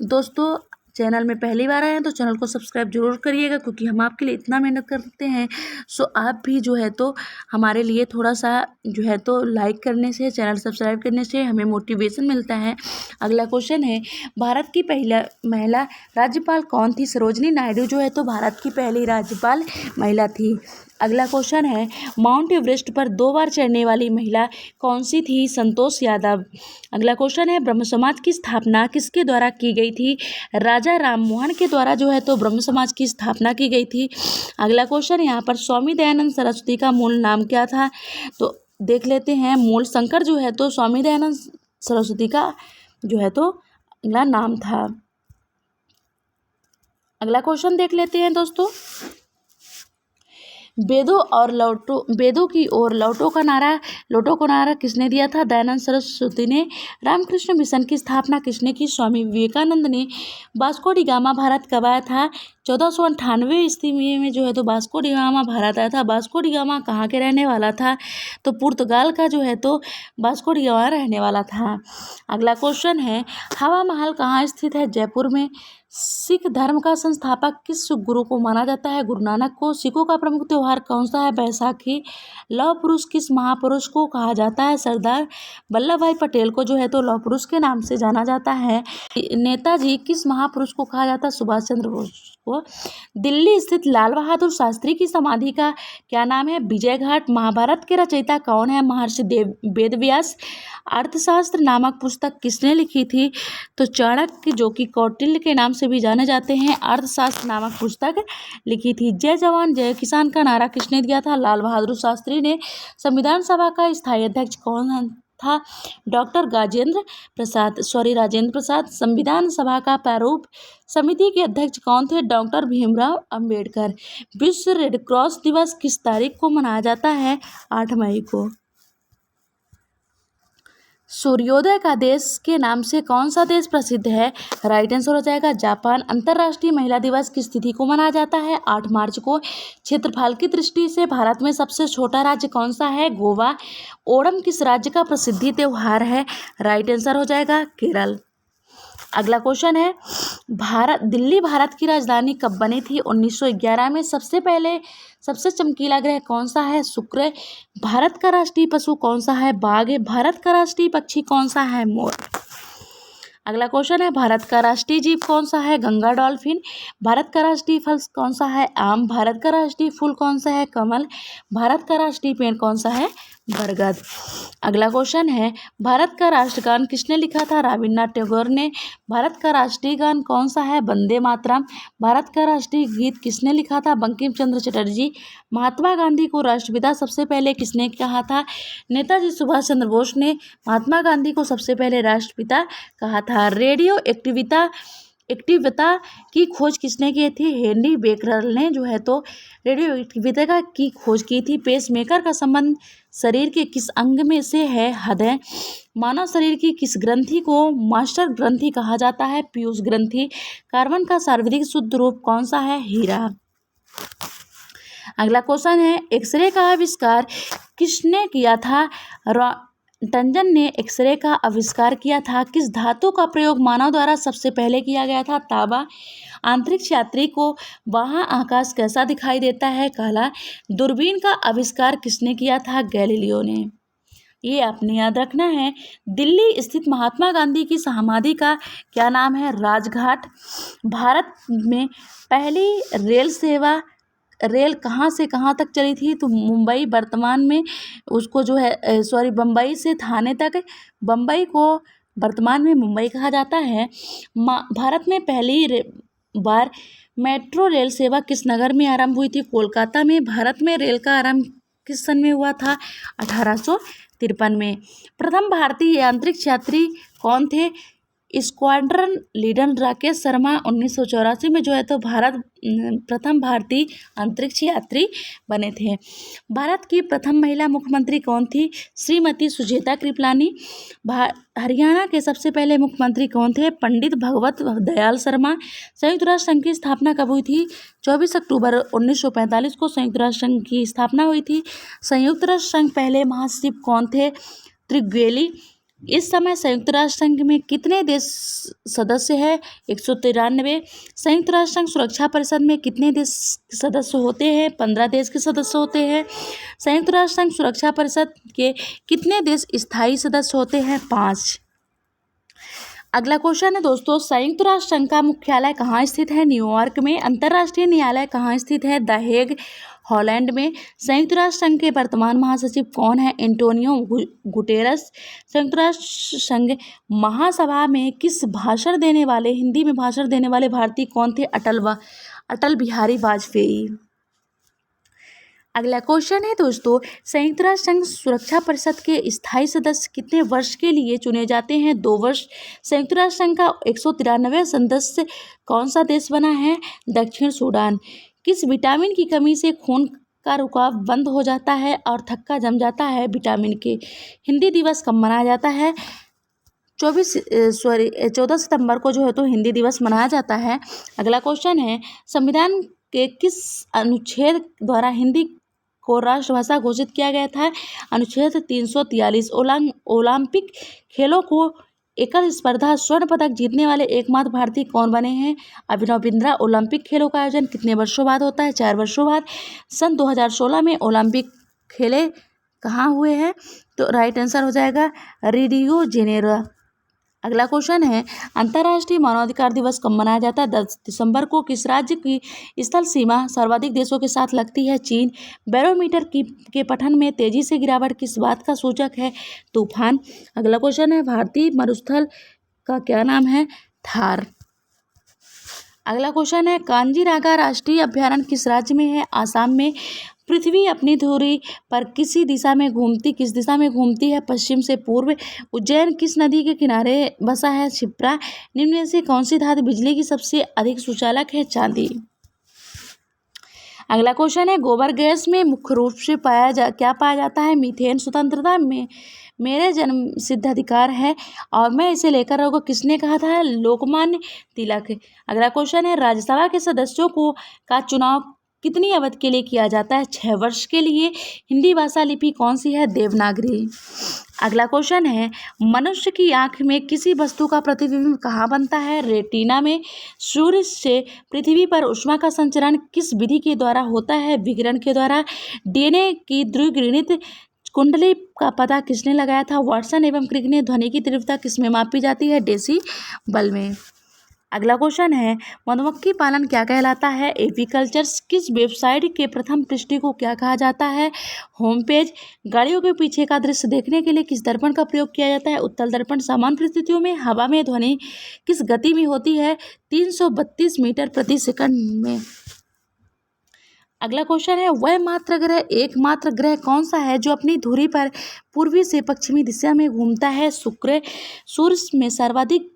दोस्तों, चैनल में पहली बार आए हैं तो चैनल को सब्सक्राइब जरूर करिएगा, क्योंकि हम आपके लिए इतना मेहनत करते हैं। सो आप भी जो है तो हमारे लिए थोड़ा सा जो है तो लाइक करने से, चैनल सब्सक्राइब करने से हमें मोटिवेशन मिलता है। अगला क्वेश्चन है, भारत की पहला महिला राज्यपाल कौन थी? सरोजिनी नायडू जो है तो भारत की पहली राज्यपाल महिला थी। अगला क्वेश्चन है, माउंट एवरेस्ट पर 2 बार चढ़ने वाली महिला कौन सी थी? संतोष यादव। अगला क्वेश्चन है, ब्रह्म समाज की स्थापना किसके द्वारा की गई थी? राजा राम मोहन के द्वारा जो है तो ब्रह्म समाज की स्थापना की गई थी। अगला क्वेश्चन, यहाँ पर स्वामी दयानंद सरस्वती का मूल नाम क्या था? तो देख लेते हैं। मूल शंकर जो है तो स्वामी दयानंद सरस्वती का जो है तो अगला नाम था। अगला क्वेश्चन देख लेते हैं दोस्तों, वेदों की ओर लौटो का नारा किसने दिया था? दयानंद सरस्वती ने। रामकृष्ण मिशन की स्थापना किसने की? स्वामी विवेकानंद ने। वास्को डी गामा भारत कब आया था? 1498 ईस्वी में जो है तो वास्को डी गामा भारत आया था। वास्को डी गामा कहाँ के रहने वाला था? तो पुर्तगाल का जो है तो वास्को डी गामा रहने वाला था। अगला क्वेश्चन है, हवा महल कहाँ स्थित है? जयपुर में। सिख धर्म का संस्थापक किस गुरु को माना जाता है? गुरु नानक को। सिखों का प्रमुख त्योहार कौन सा है? बैसाखी। लौह पुरुष किस महापुरुष को कहा जाता है? सरदार वल्लभ भाई पटेल को जो है तो लौह पुरुष के नाम से जाना जाता है। नेताजी किस महापुरुष को कहा जाता है? सुभाष चंद्र बोस को। दिल्ली स्थित लाल बहादुर शास्त्री की समाधि का क्या नाम है? विजय घाट। महाभारत के रचयिता कौन है? महर्षि वेदव्यास। अर्थशास्त्र नामक पुस्तक किसने लिखी थी? तो चाणक्य, जो कि कौटिल्य के नाम से भी जाने जाते हैं, अर्थशास्त्र नामक पुस्तक लिखी थी। जय जवान जय किसान का नारा किसने दिया था? लाल बहादुर शास्त्री ने। संविधान सभा का स्थायी अध्यक्ष कौन था? डॉक्टर राजेंद्र प्रसाद। संविधान सभा का प्रारूप समिति के अध्यक्ष कौन थे? डॉक्टर भीमराव अंबेडकर। विश्व रेड क्रॉस दिवस किस तारीख को मनाया जाता है? 8 मई को। सूर्योदय का देश के नाम से कौन सा देश प्रसिद्ध है? राइट आंसर हो जाएगा जापान। अंतर्राष्ट्रीय महिला दिवस किस तिथि को मनाया जाता है? 8 मार्च को। क्षेत्रफल की दृष्टि से भारत में सबसे छोटा राज्य कौन सा है? गोवा। ओणम किस राज्य का प्रसिद्ध त्योहार है? राइट आंसर हो जाएगा केरल। अगला क्वेश्चन है, दिल्ली भारत की राजधानी कब बनी थी? 1911 में। सबसे चमकीला ग्रह कौन सा है? शुक्र। भारत का राष्ट्रीय पशु कौन सा है? बाघ। भारत का राष्ट्रीय पक्षी कौन सा है? मोर। अगला क्वेश्चन है, भारत का राष्ट्रीय जीव कौन सा है? गंगा डॉल्फिन। भारत का राष्ट्रीय फल कौन सा है? आम। भारत का राष्ट्रीय फूल कौन सा है? कमल। भारत का राष्ट्रीय पेड़ कौन सा है? बरगद। अगला क्वेश्चन है, भारत का राष्ट्रगान किसने लिखा था? रविन्द्रनाथ टैगोर ने। भारत का राष्ट्रीय गान कौन सा है? वंदे मातरम। भारत का राष्ट्रीय गीत किसने लिखा था? बंकिम चंद्र चटर्जी। महात्मा गांधी को राष्ट्रपिता सबसे पहले किसने कहा था? नेताजी सुभाष चंद्र बोस ने महात्मा गांधी को सबसे पहले राष्ट्रपिता कहा था। रेडियो एक्टिविता की खोज किसने की थी? हेनरी बेकरल ने जो है तो रेडियो एक्टिविता की खोज की थी। पेसमेकर का संबंध शरीर के किस अंग में से है? हृदय। मानव शरीर की किस ग्रंथि को मास्टर ग्रंथि कहा जाता है? पीयूष ग्रंथि। कार्बन का सर्वाधिक शुद्ध रूप कौन सा है? हीरा। अगला क्वेश्चन है, एक्सरे का आविष्कार किसने किया था? टंजन ने एक्सरे का आविष्कार किया था। किस धातु का प्रयोग मानव द्वारा सबसे पहले किया गया था? तांबा। अंतरिक्ष यात्री को वहां आकाश कैसा दिखाई देता है? काला। दूरबीन का आविष्कार किसने किया था? गैलीलियो ने। ये आपने याद रखना है। दिल्ली स्थित महात्मा गांधी की समाधि का क्या नाम है? राजघाट। भारत में पहली रेल कहाँ से कहाँ तक चली थी? तो मुंबई, वर्तमान में उसको जो है बम्बई से थाने तक। बम्बई को वर्तमान में मुंबई कहा जाता है। भारत में पहली बार मेट्रो रेल सेवा किस नगर में आरंभ हुई थी? कोलकाता में। भारत में रेल का आरंभ किस सन में हुआ था? 1853 में। प्रथम भारतीय अंतरिक्ष यात्री कौन थे? स्क्वाड्रन लीडर राकेश शर्मा 1984 में जो है तो प्रथम भारतीय अंतरिक्ष यात्री बने थे। भारत की प्रथम महिला मुख्यमंत्री कौन थी? श्रीमती सुचेता कृपलानी। हरियाणा के सबसे पहले मुख्यमंत्री कौन थे? पंडित भगवत दयाल शर्मा। संयुक्त राष्ट्र संघ की स्थापना कब हुई थी? 24 अक्टूबर 1945 को संयुक्त राष्ट्र संघ की स्थापना हुई थी। संयुक्त राष्ट्र संघ पहले महासचिव कौन थे? त्रिगेली। इस समय संयुक्त राष्ट्र संघ में कितने देश सदस्य हैं? 193। संयुक्त राष्ट्र संघ सुरक्षा परिषद में कितने देश सदस्य होते हैं? 15 देश के सदस्य होते हैं। संयुक्त राष्ट्र संघ सुरक्षा परिषद के कितने देश स्थायी सदस्य होते हैं? 5। अगला क्वेश्चन है दोस्तों, संयुक्त राष्ट्र संघ का मुख्यालय कहाँ स्थित है? न्यूयॉर्क में। अंतर्राष्ट्रीय न्यायालय कहाँ स्थित है? द हेग, हॉलैंड में। संयुक्त राष्ट्र संघ के वर्तमान महासचिव कौन है? Antonio Guterres. संयुक्त राष्ट्र संघ महासभा में हिंदी में भाषण देने वाले भारतीय कौन थे? अटल बिहारी वाजपेयी। अगला क्वेश्चन है दोस्तों, संयुक्त राष्ट्र संघ सुरक्षा परिषद के स्थायी सदस्य कितने वर्ष के लिए चुने जाते हैं? 2 वर्ष। संयुक्त राष्ट्र संघ का 193वां सदस्य कौन सा देश बना है? दक्षिण सूडान। किस विटामिन की कमी से खून का रुकाव बंद हो जाता है और थक्का जम जाता है? विटामिन के। हिंदी दिवस कब मनाया जाता है? 14 सितंबर को जो है तो हिंदी दिवस मनाया जाता है। अगला क्वेश्चन है, संविधान के किस अनुच्छेद द्वारा हिंदी को राष्ट्रभाषा घोषित किया गया था? अनुच्छेद 343। ओलंपिक खेलों को एकल स्पर्धा स्वर्ण पदक जीतने वाले एकमात्र भारतीय कौन बने हैं? अभिनव बिंद्रा। ओलंपिक खेलों का आयोजन कितने वर्षों बाद होता है? 4 वर्षों बाद। सन 2016 में ओलंपिक खेले कहाँ हुए हैं? तो राइट आंसर हो जाएगा रियो डी जेनेरो। अगला क्वेश्चन है, अंतर्राष्ट्रीय मानवाधिकार दिवस कब मनाया जाता है? 10 दिसंबर को। किस राज्य की स्थल सीमा सर्वाधिक देशों के साथ लगती है? चीन। बैरोमीटर के पठन में तेजी से गिरावट किस बात का सूचक है? तूफान। अगला क्वेश्चन है, भारतीय मरुस्थल का क्या नाम है? थार। अगला क्वेश्चन है, कांजीरागा राष्ट्रीय अभयारण्य किस राज्य में है? आसाम में। पृथ्वी अपनी धुरी पर किस दिशा में घूमती है? पश्चिम से पूर्व। उज्जैन किस नदी के किनारे बसा है? क्षिप्रा। निम्न में से कौन सी धातु बिजली की सबसे अधिक सुचालक है? चांदी। अगला क्वेश्चन है, गोबर गैस में मुख्य रूप से क्या पाया जाता है? मीथेन। स्वतंत्रता में मेरे जन्म सिद्ध अधिकार है और मैं इसे लेकर रहूँगा किसने कहा था? लोकमान्य तिलक। अगला क्वेश्चन है, राज्यसभा के सदस्यों का चुनाव कितनी अवधि के लिए किया जाता है? 6 वर्ष के लिए। हिंदी भाषा लिपि कौन सी है? देवनागरी। अगला क्वेश्चन है, मनुष्य की आंख में किसी वस्तु का प्रतिबिंब कहाँ बनता है? रेटिना में। सूर्य से पृथ्वी पर ऊष्मा का संचरण किस विधि के द्वारा होता है? विकिरण के द्वारा। डीएनए की द्विगुणित कुंडली का पता किसने लगाया था? वाटसन एवं क्रिक ने। ध्वनि की तीव्रता किसमें मापी जाती है? डेसिबल में। अगला क्वेश्चन है, मधुमक्खी पालन क्या कहलाता है? एपीकल्चर। किस वेबसाइट के प्रथम पृष्ठ को क्या कहा जाता है? Home page. गाड़ियों के पीछे का दृश्य देखने के लिए किस दर्पण का प्रयोग किया जाता है? उत्तल दर्पण। सामान्य परिस्थितियों में हवा में ध्वनि किस गति में होती है? 332 मीटर प्रति सेकंड में। अगला क्वेश्चन है, एकमात्र ग्रह कौन सा है जो अपनी धुरी पर पूर्वी से पश्चिमी दिशा में घूमता है? शुक्र। सूर्य में सर्वाधिक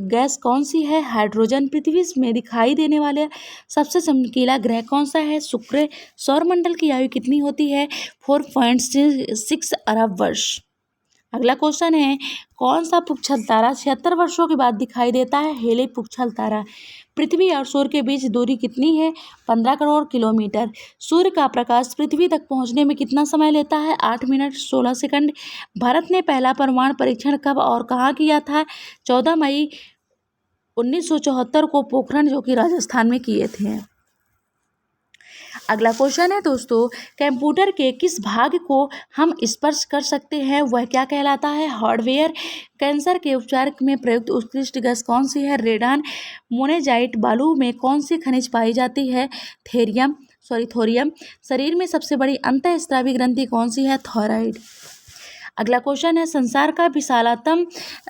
गैस कौन सी है? हाइड्रोजन। पृथ्वी में दिखाई देने वाला सबसे चमकीला ग्रह कौन सा है? शुक्र। सौरमंडल की आयु कितनी होती है? 4.6 अरब वर्ष। अगला क्वेश्चन है, कौन सा पुच्छल तारा 76 वर्षों के बाद दिखाई देता है? हेले पुच्छल तारा। पृथ्वी और सूर्य के बीच दूरी कितनी है? 15 करोड़ किलोमीटर। सूर्य का प्रकाश पृथ्वी तक पहुंचने में कितना समय लेता है? 8 मिनट 16 सेकंड। भारत ने पहला परमाणु परीक्षण कब और कहाँ किया था? 14 मई 1974 को पोखरण जो कि राजस्थान में किए थे। अगला क्वेश्चन है दोस्तों, कंप्यूटर के किस भाग को हम स्पर्श कर सकते हैं वह क्या कहलाता है? हार्डवेयर। कैंसर के उपचार में प्रयुक्त उत्कृष्ट गैस कौन सी है? रेडान। मोनेजाइट बालू में कौन सी खनिज पाई जाती है? थोरियम। शरीर में सबसे बड़ी अंतःस्रावी ग्रंथि कौन सी है? थायराइड। अगला क्वेश्चन है, संसार का विशालतम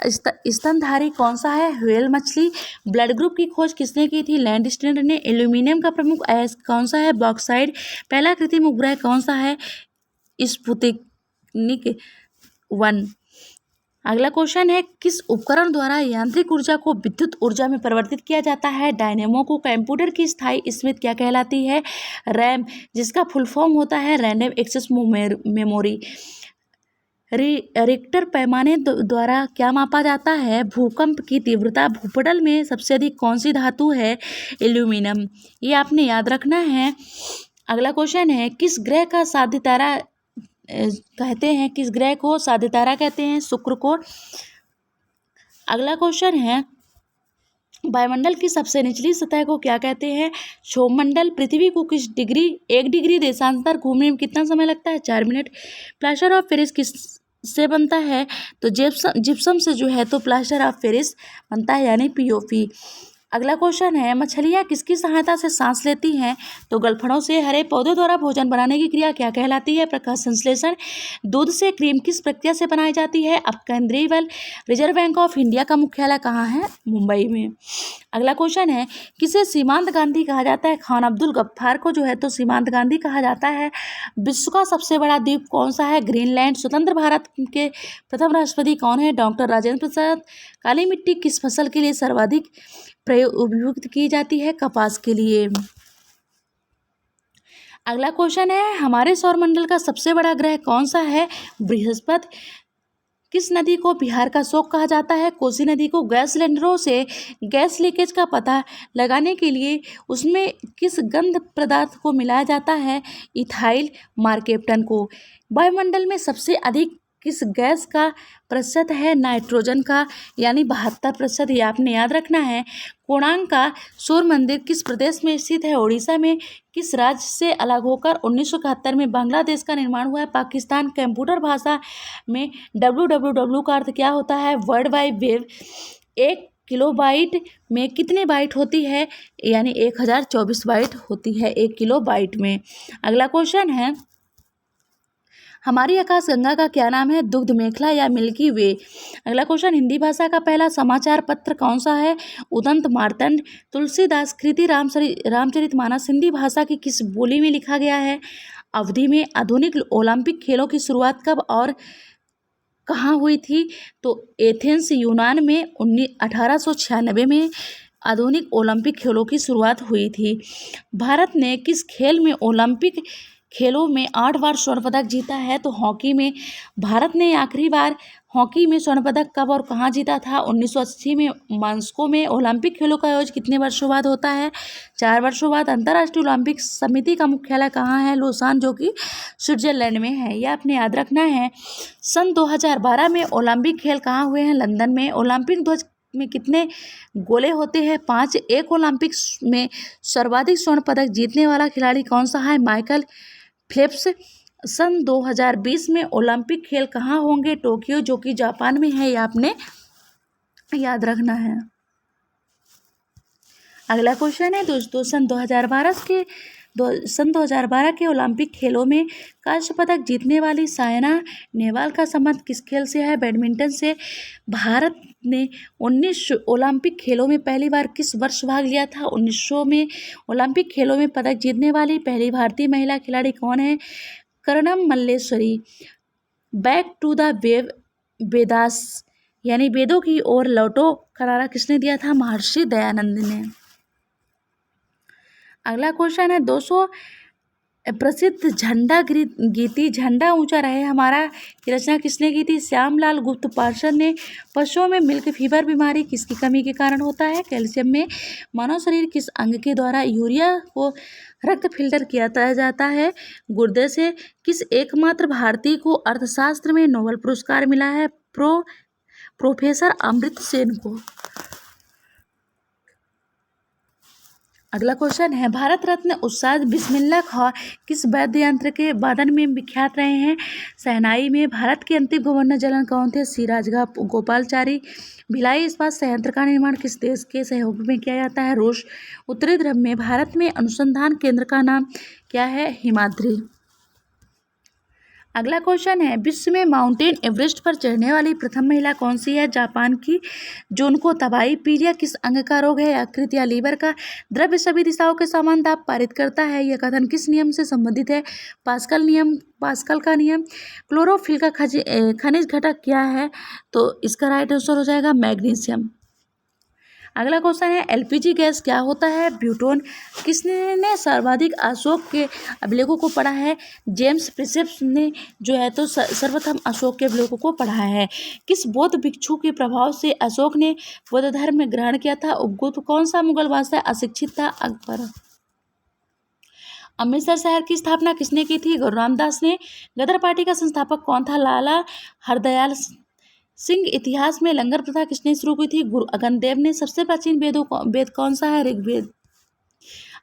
स्तनधारी कौन सा है? व्हेल मछली। ब्लड ग्रुप की खोज किसने की थी? लैंडस्टर ने। एल्यूमिनियम का प्रमुख अयस्क कौन सा है? बॉक्साइड। पहला कृत्रिम उपग्रह कौन सा है? स्पुतनिक 1। अगला क्वेश्चन है, किस उपकरण द्वारा यांत्रिक ऊर्जा को विद्युत ऊर्जा में परिवर्तित किया जाता है? डायनेमो को। कंप्यूटर की स्थायी स्मृति क्या कहलाती है? रैम, जिसका फुल फॉर्म होता है रैंडम एक्सेस मेमोरी। रिक्टर पैमाने द्वारा क्या मापा जाता है? भूकंप की तीव्रता। भूपटल में सबसे अधिक कौन सी धातु है? एल्यूमिनियम। ये आपने याद रखना है। अगला क्वेश्चन है, किस ग्रह का साध्य तारा कहते हैं? किस ग्रह को साध्य तारा कहते हैं? शुक्र को। अगला क्वेश्चन है, वायुमंडल की सबसे निचली सतह को क्या कहते हैं? क्षोभमंडल। पृथ्वी को किस डिग्री 1 डिग्री देशांतर घूमने में कितना समय लगता है? 4 मिनट। प्लास्टर ऑफ पेरिस किस से बनता है? तो जिप्सम से जो है तो प्लास्टर ऑफ पेरिस बनता है, यानी पीओपी। अगला क्वेश्चन है, मछलियाँ किसकी सहायता से सांस लेती हैं? तो गलफड़ों से। हरे पौधों द्वारा भोजन बनाने की क्रिया क्या कहलाती है? प्रकाश संश्लेषण। दूध से क्रीम किस प्रक्रिया से बनाई जाती है? अपकेंद्रीय बल। रिजर्व बैंक ऑफ इंडिया का मुख्यालय कहाँ है? मुंबई में। अगला क्वेश्चन है, किसे सीमांत गांधी कहा जाता है? खान अब्दुल गफ्फार को जो है तो सीमांत गांधी कहा जाता है। विश्व का सबसे बड़ा द्वीप कौन सा है? ग्रीनलैंड। स्वतंत्र भारत के प्रथम राष्ट्रपति कौन है? डॉक्टर राजेंद्र प्रसाद। काली मिट्टी किस फसल के लिए सर्वाधिक उपयुक्त की जाती है? कपास के लिए। अगला क्वेश्चन है, हमारे सौरमंडल का सबसे बड़ा ग्रह कौन सा है? बृहस्पति। किस नदी को बिहार का शोक कहा जाता है? कोसी नदी को। गैस सिलेंडरों से गैस लीकेज का पता लगाने के लिए उसमें किस गंध पदार्थ को मिलाया जाता है? इथाइल मार्केप्टन को। वायुमंडल में सबसे अधिक किस गैस का प्रतिशत है? नाइट्रोजन का, यानी 72%। ये आपने याद रखना है। कोणार्क का सूर्य मंदिर किस प्रदेश में स्थित है? उड़ीसा में। किस राज्य से अलग होकर 1971 में बांग्लादेश का निर्माण हुआ है? पाकिस्तान। कंप्यूटर भाषा में www का अर्थ क्या होता है? World wide web. 1 किलोबाइट में कितने बाइट होती है? यानी 1024 बाइट होती है 1 किलोबाइट में। अगला क्वेश्चन है, हमारी आकाशगंगा का क्या नाम है? दुग्ध मेखला या मिल्की वे। अगला क्वेश्चन, हिंदी भाषा का पहला समाचार पत्र कौन सा है? उदंत मार्तंड। तुलसीदास कृति रामचरितमानस हिंदी भाषा की किस बोली में लिखा गया है? अवधी में। आधुनिक ओलंपिक खेलों की शुरुआत कब और कहाँ हुई थी? तो एथेंस यूनान में 1896 में आधुनिक ओलंपिक खेलों की शुरुआत हुई थी। भारत ने किस खेल में ओलंपिक खेलों में 8 बार स्वर्ण पदक जीता है? तो हॉकी में। भारत ने आखिरी बार हॉकी में स्वर्ण पदक कब और कहाँ जीता था? 1980 में मॉस्को में। ओलंपिक खेलों का आयोजन कितने वर्षों बाद होता है? 4 वर्षों बाद। अंतर्राष्ट्रीय ओलंपिक समिति का मुख्यालय कहाँ है? लोसान, जो कि स्विट्जरलैंड में है। यह आपने याद रखना है। सन 2012 में ओलंपिक खेल कहाँ हुए हैं? लंदन में। ओलंपिक ध्वज में कितने गोले होते हैं? 5। एक ओलंपिक्स में सर्वाधिक स्वर्ण पदक जीतने वाला खिलाड़ी कौन सा है? Michael Phelps. सन 2020 में ओलंपिक खेल कहाँ होंगे? टोक्यो, जो कि जापान में है। ये आपने याद रखना है। अगला क्वेश्चन है दोस्तों, सन 2012 के ओलंपिक खेलों में कांस्य पदक जीतने वाली सायना नेहवाल का संबंध किस खेल से है? बैडमिंटन से। भारत ने 19 ओलंपिक खेलों में पहली बार किस वर्ष भाग लिया था? 1900 में। ओलंपिक खेलों में पदक जीतने वाली पहली भारतीय महिला खिलाड़ी कौन है? Karnam Malleswari. Back to the Vedas, यानी वेदों की ओर लौटो का नारा किसने दिया था? महर्षि दयानंद ने। अगला क्वेश्चन है 200 प्रसिद्ध झंडा गीति झंडा ऊंचा रहे हमारा की रचना किसने की थी? श्यामलाल गुप्त पार्षद ने। पशुओं में मिल्क फीवर बीमारी किसकी कमी के कारण होता है? कैल्शियम में। मानव शरीर किस अंग के द्वारा यूरिया को रक्त फिल्टर किया जाता है? गुर्दे से। किस एकमात्र भारतीय को अर्थशास्त्र में नोबेल पुरस्कार मिला है? प्रोफेसर अमर्त्य सेन को। अगला क्वेश्चन है, भारत रत्न उस्ताद बिस्मिल्लाह खां किस वाद्य यंत्र के वादन में विख्यात रहे हैं? शहनाई में। भारत के अंतिम गवर्नर जनरल कौन थे? सी राजगोपालाचारी। भिलाई इस्पात संयंत्र का निर्माण किस देश के सहयोग में किया जाता है? रूस। उत्तरी ध्रुव में भारत में अनुसंधान केंद्र का नाम क्या है? हिमाद्री। अगला क्वेश्चन है, विश्व में माउंटेन एवरेस्ट पर चढ़ने वाली प्रथम महिला कौन सी है? जापान की जुनको तबाई। पीलिया किस अंग का रोग है? यकृत या लीवर का। द्रव्य सभी दिशाओं के समान दाब पारित करता है, यह कथन किस नियम से संबंधित है? पास्कल का नियम। क्लोरोफिल का खनिज घटक क्या है? तो इसका राइट आंसर हो जाएगा मैग्नीशियम। अगला क्वेश्चन है, एलपीजी गैस क्या होता है? ब्यूटोन। किसने सर्वाधिक अशोक के अभिलेखों को पढ़ा है? जेम्स प्रिसेप्स ने जो है तो सर्वप्रथम अशोक के अभिलेखों को पढ़ा है। किस बौद्ध भिक्षु के प्रभाव से अशोक ने बौद्ध धर्म में ग्रहण किया था? उपगुप्त। कौन सा मुगल बादशाह अशिक्षित था? अकबर। अमृतसर शहर की स्थापना किसने की थी? गुरु रामदास ने। गदर पार्टी का संस्थापक कौन था? लाला हरदयाल सिंह। इतिहास में लंगर प्रथा किसने शुरू की थी? गुरु अर्जन देव ने। सबसे प्राचीन वेद कौन सा है? ऋग्वेद।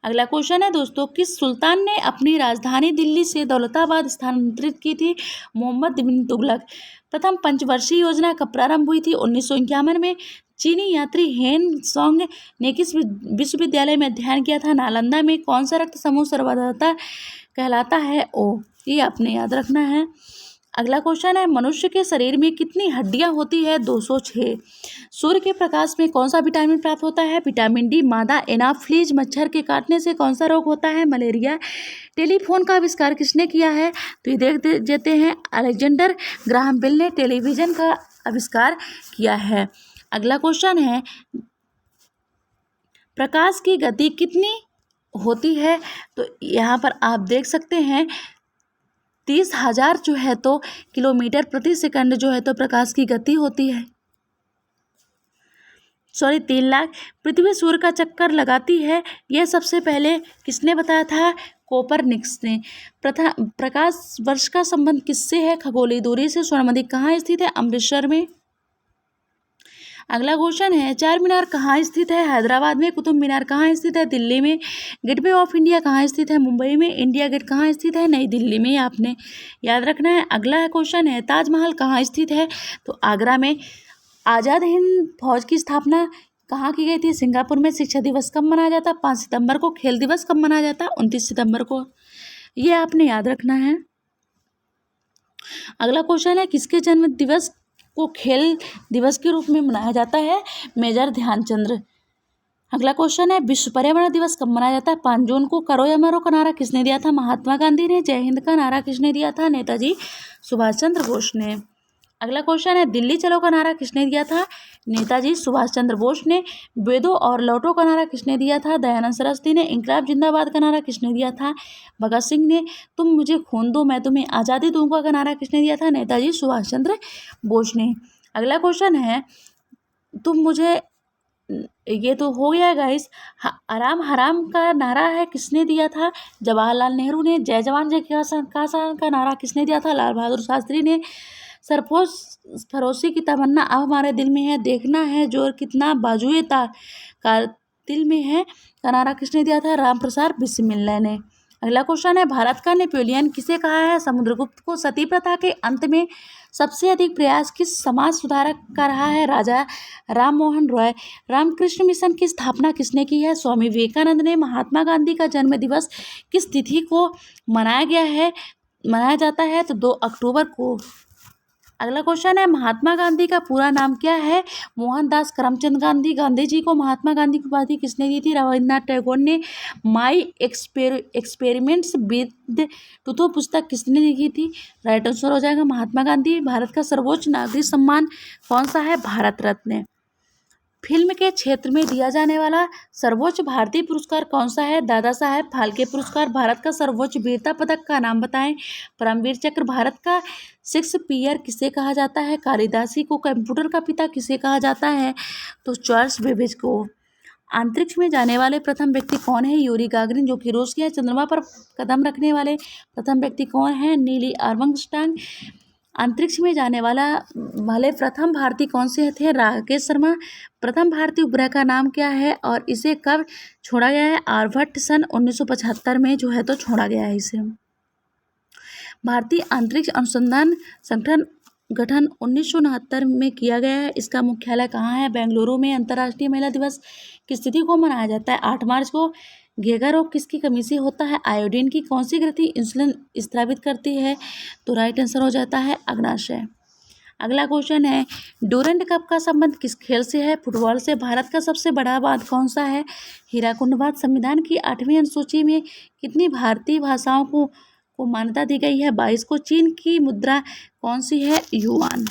अगला क्वेश्चन है दोस्तों, किस सुल्तान ने अपनी राजधानी दिल्ली से दौलताबाद स्थानांतरित की थी? मोहम्मद बिन तुगलक। प्रथम पंचवर्षीय योजना कब प्रारंभ हुई थी? 1951 में। चीनी यात्री हेन सोंग ने किस विश्वविद्यालय में अध्ययन किया था? नालंदा में। कौन सा रक्त समूह सर्वधाता कहलाता है? ओ। ये आपने याद रखना है। अगला क्वेश्चन है, मनुष्य के शरीर में कितनी हड्डियां होती है? 206। सूर्य के प्रकाश में कौन सा विटामिन प्राप्त होता है? Vitamin D. मादा एनाफ्लीज मच्छर के काटने से कौन सा रोग होता है? मलेरिया। टेलीफोन का आविष्कार किसने किया है? तो ये देख देते हैं, अलेक्जेंडर ग्राहम बेल ने टेलीविजन का आविष्कार किया है। अगला क्वेश्चन है, प्रकाश की गति कितनी होती है? तो यहाँ पर आप देख सकते हैं 30,000 जो है तो किलोमीटर प्रति सेकंड जो है तो प्रकाश की गति होती है। 3 लाख। पृथ्वी सूर्य का चक्कर लगाती है, यह सबसे पहले किसने बताया था? कोपरनिकस ने। प्रकाश वर्ष का संबंध किससे है? खगोलीय दूरी से। स्वर्ण मंदिर कहाँ स्थित है? अमृतसर में। अगला क्वेश्चन है, चार मीनार कहाँ स्थित है? हैदराबाद में। कुतुब मीनार कहाँ स्थित है? दिल्ली में। गेटवे ऑफ इंडिया कहाँ स्थित है? मुंबई में। इंडिया गेट कहाँ स्थित है? नई दिल्ली में। आपने याद रखना है। अगला क्वेश्चन है, ताजमहल कहाँ स्थित है? तो आगरा में। आज़ाद हिंद फौज की स्थापना कहाँ की गई थी? सिंगापुर में। शिक्षक दिवस कब मनाया जाता? 5 सितंबर को। खेल दिवस कब मनाया जाता? 29 सितंबर को। ये आपने याद रखना है। अगला क्वेश्चन है, किसके जन्म दिवस को खेल दिवस के रूप में मनाया जाता है? मेजर ध्यानचंद्र। अगला क्वेश्चन है, विश्व पर्यावरण दिवस कब मनाया जाता है? 5 जून को। करो या मरो का नारा किसने दिया था? महात्मा गांधी ने। जय हिंद का नारा किसने दिया था? नेताजी सुभाष चंद्र बोस ने। अगला क्वेश्चन है, दिल्ली चलो का नारा किसने दिया था? नेताजी सुभाष चंद्र बोस ने। वेदो और लौटो का नारा किसने दिया था? दयानंद सरस्वती ने। इंकलाब जिंदाबाद का नारा किसने दिया था? भगत सिंह ने। तुम मुझे खून दो मैं तुम्हें आज़ादी दूंगा का नारा किसने दिया था? नेताजी सुभाष चंद्र बोस ने। अगला क्वेश्चन है, तुम मुझे, ये तो हो गया गाइस। आराम हराम का नारा है किसने दिया था? जवाहरलाल नेहरू ने। जय जवान जय किसान का नारा किसने दिया था? लाल बहादुर शास्त्री ने। फरोशी की तमन्ना अब हमारे दिल में है, देखना है जोर कितना बाजुए का दिल में है का नारा किसने दिया था? रामप्रसाद बिस्मिल्लाह ने। अगला क्वेश्चन है, भारत का नेपोलियन किसे कहा है? समुद्रगुप्त को। सती प्रथा के अंत में सबसे अधिक प्रयास किस समाज सुधारक का रहा है? राजा राम मोहन रॉय। रामकृष्ण मिशन की स्थापना किसने की है? स्वामी विवेकानंद ने। महात्मा गांधी का जन्म दिवस किस तिथि को मनाया जाता है? तो 2 अक्टूबर को। अगला क्वेश्चन है, महात्मा गांधी का पूरा नाम क्या है? मोहनदास करमचंद गांधी। गांधी जी को महात्मा गांधी की उपाधि किसने दी थी? रविन्द्रनाथ टैगोर ने। माई एक्सपेरिमेंट्स विद टूथो पुस्तक किसने लिखी थी? राइट आंसर हो जाएगा महात्मा गांधी। भारत का सर्वोच्च नागरिक सम्मान कौन सा है? भारत रत्न। फिल्म के क्षेत्र में दिया जाने वाला सर्वोच्च भारतीय पुरस्कार कौन सा है? दादा साहेब फाल्के पुरस्कार। भारत का सर्वोच्च वीरता पदक का नाम बताएं? परमवीर चक्र। भारत का शेक्सपियर किसे कहा जाता है? कालिदासी को। कंप्यूटर का पिता किसे कहा जाता है? तो चार्ल्स बेबेज को। अंतरिक्ष में जाने वाले प्रथम व्यक्ति कौन है? यूरी गागरिन, जो कि रूस के। चंद्रमा पर कदम रखने वाले प्रथम व्यक्ति कौन है? Neil Armstrong. अंतरिक्ष में जाने वाले प्रथम भारतीय कौन से थे? राकेश शर्मा। प्रथम भारतीय उपग्रह का नाम क्या है और इसे कब छोड़ा गया है? आर्यभट्ट सन 1975 में जो है तो छोड़ा गया है इसे। भारतीय अंतरिक्ष अनुसंधान संगठन गठन 1969 में किया गया है। इसका मुख्यालय कहाँ है? बेंगलुरु में। अंतर्राष्ट्रीय महिला दिवस किस तिथि को मनाया जाता है? 8 मार्च को। घेगा रोग किसकी कमी से होता है? आयोडीन की कौन सी ग्रंथि इंसुलिन स्रावित करती है? तो राइट आंसर हो जाता है अग्नाशय। अगला क्वेश्चन है, डूरंड कप का संबंध किस खेल से है? फुटबॉल से। भारत का सबसे बड़ा बांध कौन सा है? हीराकुंड बांध। संविधान की 8वीं अनुसूची में कितनी भारतीय भाषाओं को मान्यता दी गई है? 22 को। चीन की मुद्रा कौन सी है? युआन।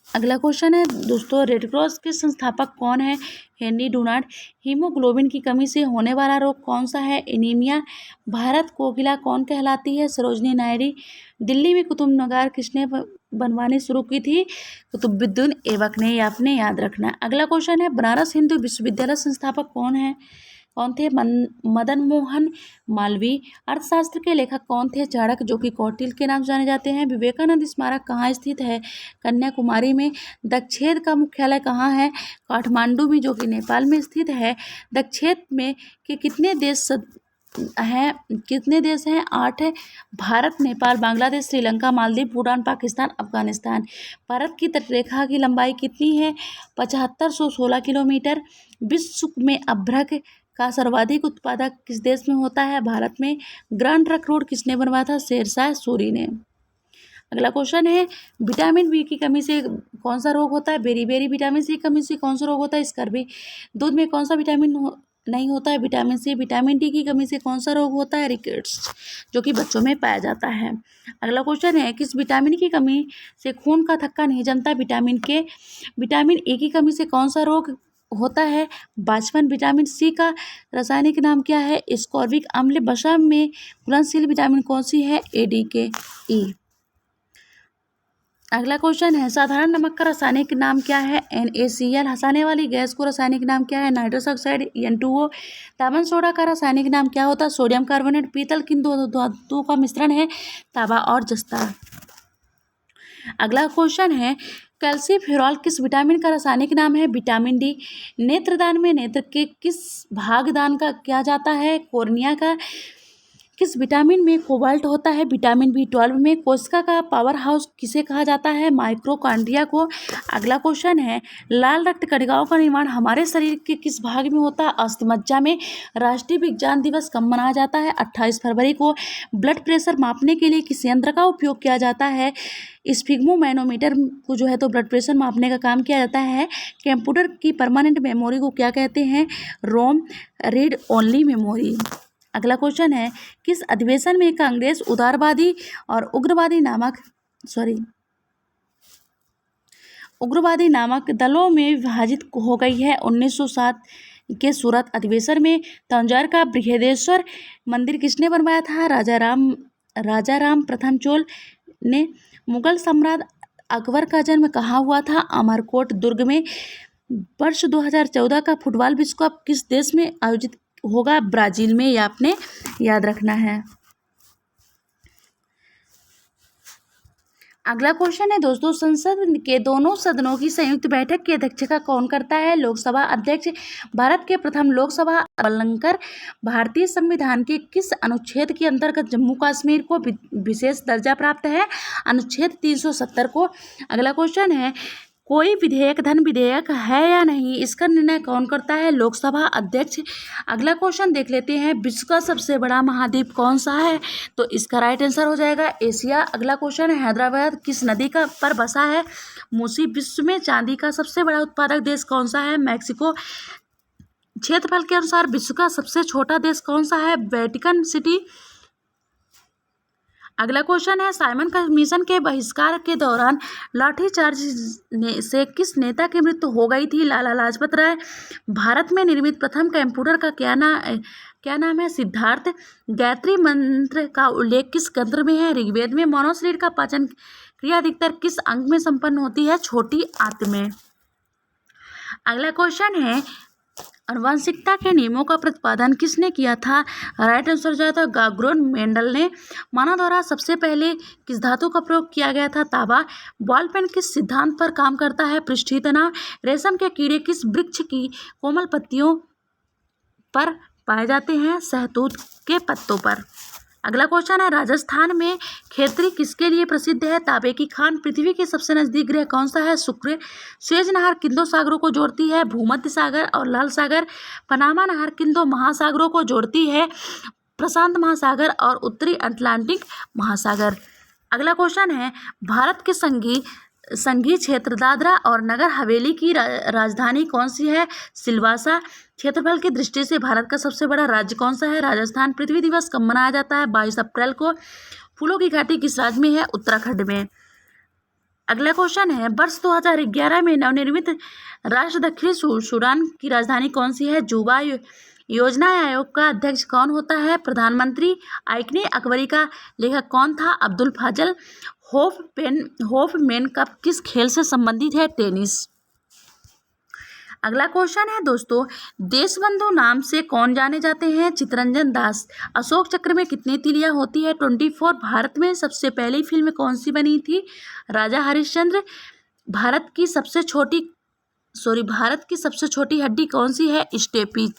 अगला क्वेश्चन है दोस्तों, रेड क्रॉस के संस्थापक कौन है? हेनरी डुनार्ड। हीमोग्लोबिन की कमी से होने वाला रोग कौन सा है? एनीमिया। भारत कोकिला कौन कहलाती है? सरोजनी नायडू। दिल्ली में कुतुब मीनार किसने बनवानी शुरू की थी? कुतुबुद्दीन ऐबक ने, आपने याद रखना। अगला क्वेश्चन है, बनारस हिंदू विश्वविद्यालय संस्थापक कौन थे? मदन मोहन मालवीय। अर्थशास्त्र के लेखक कौन थे? चाणक्य, जो कि कौटिल्य के नाम से जाने जाते हैं। विवेकानंद स्मारक कहाँ स्थित है? कन्याकुमारी में। दक्षेद का मुख्यालय कहाँ है? काठमांडू में, जो कि नेपाल में स्थित है। दक्षेद में के कितने देश हैं? 8 है। भारत, नेपाल, बांग्लादेश, श्रीलंका, मालदीव, भूटान, पाकिस्तान, अफगानिस्तान। भारत की तटरेखा की लंबाई कितनी है? 7516 किलोमीटर। विश्व में अभ्रक का सर्वाधिक उत्पादक किस देश में होता है? भारत में। ग्रैंड ट्रंक रोड किसने बनवाया था? शेरशाह सूरी ने। अगला क्वेश्चन है, विटामिन बी की कमी से कौन सा रोग होता है? बेरी। विटामिन सी की कमी से कौन सा रोग होता है? स्कर्वी। दूध में कौन सा विटामिन नहीं होता है? Vitamin C. विटामिन डी की कमी से कौन सा रोग होता है? रिकेट्स, जो कि बच्चों में पाया जाता है। अगला क्वेश्चन है, किस विटामिन की कमी से खून का थक्का नहीं जमता? विटामिन के। विटामिन ए की कमी से कौन सा रोग होता है? बांझपन। विटामिन सी का रासायनिक नाम क्या है? एस्कॉर्बिक अम्ल। वसा में घुलनशील विटामिन कौन सी है? ADKE। अगला क्वेश्चन है, साधारण नमक का रासायनिक नाम क्या है? NaCl। हंसाने वाली गैस को रासायनिक नाम क्या है? Nitrous oxide, N2O। तांबन सोडा का रासायनिक नाम क्या होता है? Sodium carbonate. पीतल किन दो धातुओं का मिश्रण है? तांबा और जस्ता। अगला क्वेश्चन है, कैल्सीफेरॉल किस विटामिन का रासायनिक नाम है? Vitamin D. नेत्रदान में नेत्र के किस भाग दान का किया जाता है? कॉर्निया का। किस विटामिन में कोबाल्ट होता है? विटामिन B12 में। कोशिका का पावर हाउस किसे कहा जाता है? माइक्रोकांड्रिया को। अगला क्वेश्चन है, लाल रक्त कणिकाओं का निर्माण हमारे शरीर के किस भाग में होता है? अस्थिमज्जा में। राष्ट्रीय विज्ञान दिवस कब मनाया जाता है? 28 फरवरी को। ब्लड प्रेशर मापने के लिए किस यंत्र का उपयोग किया जाता है? स्फिग्मोमैनोमीटर को जो है तो ब्लड प्रेशर मापने का काम किया जाता है। कंप्यूटर की परमानेंट मेमोरी को क्या कहते हैं? रोम, रीड ओनली मेमोरी। अगला क्वेश्चन है, किस अधिवेशन में कांग्रेस उग्रवादी नामक दलों में विभाजित हो गई है? 1907 के सूरत अधिवेशन में। तंजौर का बृहदेश्वर मंदिर किसने बनवाया था? राजा राम प्रथम चोल ने। मुगल सम्राट अकबर का जन्म कहाँ हुआ था? अमरकोट दुर्ग में। वर्ष 2014 का फुटबॉल विश्व कप किस देश में आयोजित होगा? ब्राजील में। यह आपने याद रखना है। अगला क्वेश्चन है दोस्तों, संसद के दोनों सदनों की संयुक्त बैठक की अध्यक्षता कौन करता है? लोकसभा अध्यक्ष। भारत के प्रथम लोकसभा अलंकर भारतीय संविधान के किस अनुच्छेद के अंतर्गत जम्मू कश्मीर को विशेष दर्जा प्राप्त है? अनुच्छेद 370 को। अगला क्वेश्चन है, कोई विधेयक धन विधेयक है या नहीं, इसका निर्णय कौन करता है? लोकसभा अध्यक्ष। अगला क्वेश्चन देख लेते हैं, विश्व का सबसे बड़ा महाद्वीप कौन सा है? तो इसका राइट आंसर हो जाएगा एशिया। अगला क्वेश्चन है, हैदराबाद किस नदी का पर बसा है? मूसी। विश्व में चांदी का सबसे बड़ा उत्पादक देश कौन सा है? मैक्सिको। क्षेत्रफल के अनुसार विश्व का सबसे छोटा देश कौन सा है? Vatican city. अगला क्वेश्चन है, साइमन कमीशन के बहिष्कार के दौरान लाठीचार्ज से किस नेता की मृत्यु हो गई थी? लाला लाजपत राय। भारत में निर्मित प्रथम कंप्यूटर का क्या नाम है? सिद्धार्थ। गायत्री मंत्र का उल्लेख किस ग्रंथ में है? ऋग्वेद में। मानव शरीर का पाचन क्रिया अधिकतर किस अंग में संपन्न होती है? छोटी आंत में। अगला क्वेश्चन है, आनुवंशिकता के नियमों का प्रतिपादन किसने किया था? राइट आंसर जो था गार्गोन मेंडल ने। मानव द्वारा सबसे पहले किस धातु का प्रयोग किया गया था? तांबा। बॉल पेन किस सिद्धांत पर काम करता है? पृष्ठीय तनाव। रेशम के कीड़े किस वृक्ष की कोमल पत्तियों पर पाए जाते हैं? सहतूत के पत्तों पर। अगला क्वेश्चन है, राजस्थान में खेतरी किसके लिए प्रसिद्ध है? तांबे की खान। पृथ्वी के सबसे नजदीक ग्रह कौन सा है? शुक्र। सुएज नहर किन दो सागरों को जोड़ती है? भूमध्य सागर और लाल सागर। पनामा नहर किन दो महासागरों को जोड़ती है? प्रशांत महासागर और उत्तरी अटलांटिक महासागर। अगला क्वेश्चन है, भारत के संघीय क्षेत्र दादरा और नगर हवेली की राजधानी कौन सी है? सिलवासा। क्षेत्रफल की दृष्टि से भारत का सबसे बड़ा राज्य कौन सा है? राजस्थान। पृथ्वी दिवस कब मनाया जाता है? 22 अप्रैल को। फूलों की घाटी किस राज्य में है? उत्तराखंड में। अगला क्वेश्चन है, वर्ष 2011 में नवनिर्मित राष्ट्र दक्षिणी सूडान की राजधानी कौन सी है? जुबा। योजना आयोग का अध्यक्ष कौन होता है? प्रधानमंत्री। आइकने अकबरी का लेखक कौन था? अब्दुल फाजल। होफमैन कप किस खेल से संबंधित है? टेनिस। अगला क्वेश्चन है दोस्तों, देशबंधु नाम से कौन जाने जाते हैं? चित्तरंजन दास। अशोक चक्र में कितनी तीलियां होती है? 24। भारत में सबसे पहली फिल्म कौन सी बनी थी? राजा हरिश्चंद्र। भारत की सबसे छोटी हड्डी कौन सी है? स्टेपीज।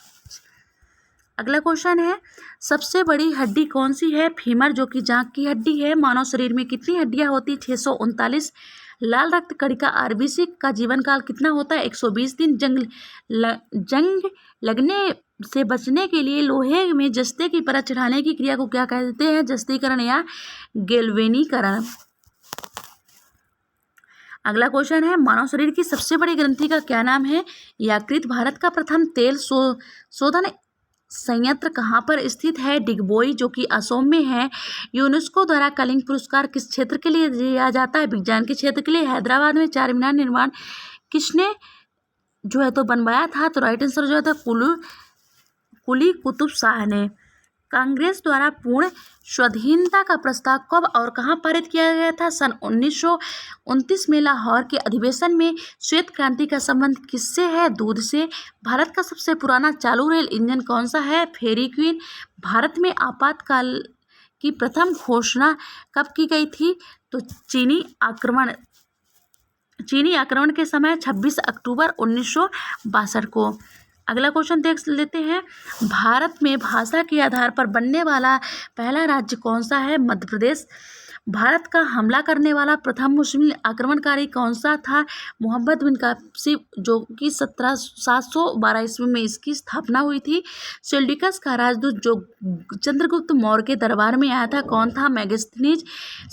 अगला क्वेश्चन है, सबसे बड़ी हड्डी कौन सी है? फीमर, जो कि जांघ की हड्डी है। मानव शरीर में कितनी हड्डियां होती? 639। लाल रक्त कणिका आरबीसी का जीवन काल कितना होता है? 120 दिन। जंग लगने से बचने के लिए लोहे में जस्ते की परत चढ़ाने की क्रिया को क्या कहते हैं? जस्तीकरण या गैल्वेनीकरण। अगला क्वेश्चन है, मानव शरीर की सबसे बड़ी ग्रंथि का क्या नाम है? यकृत। भारत का प्रथम तेल शोधन संयंत्र कहाँ पर स्थित है? डिगबोई, जो कि असम में है। यूनेस्को द्वारा कलिंग पुरस्कार किस क्षेत्र के लिए दिया जाता है? विज्ञान के क्षेत्र के लिए। हैदराबाद में चार मीनार निर्माण किसने जो है तो बनवाया था? तो राइट आंसर जो है तो कुली कुतुब शाह ने। कांग्रेस द्वारा पूर्ण स्वाधीनता का प्रस्ताव कब और कहाँ पारित किया गया था? सन 1929 में लाहौर के अधिवेशन में। श्वेत क्रांति का संबंध किससे है? दूध से। भारत का सबसे पुराना चालू रेल इंजन कौन सा है? फेरी क्वीन। भारत में आपातकाल की प्रथम घोषणा कब की गई थी? तो चीनी आक्रमण के समय 26 अक्टूबर 1962 को। अगला क्वेश्चन देख लेते हैं, भारत में भाषा के आधार पर बनने वाला पहला राज्य कौन सा है? मध्य प्रदेश। भारत का हमला करने वाला प्रथम मुस्लिम आक्रमणकारी कौन सा था? मोहम्मद बिन कासिम, जो कि 712 ईस्वी में इसकी स्थापना हुई थी। सेल्यूकस का राजदूत जो चंद्रगुप्त मौर्य के दरबार में आया था कौन था? मेगास्थनीज।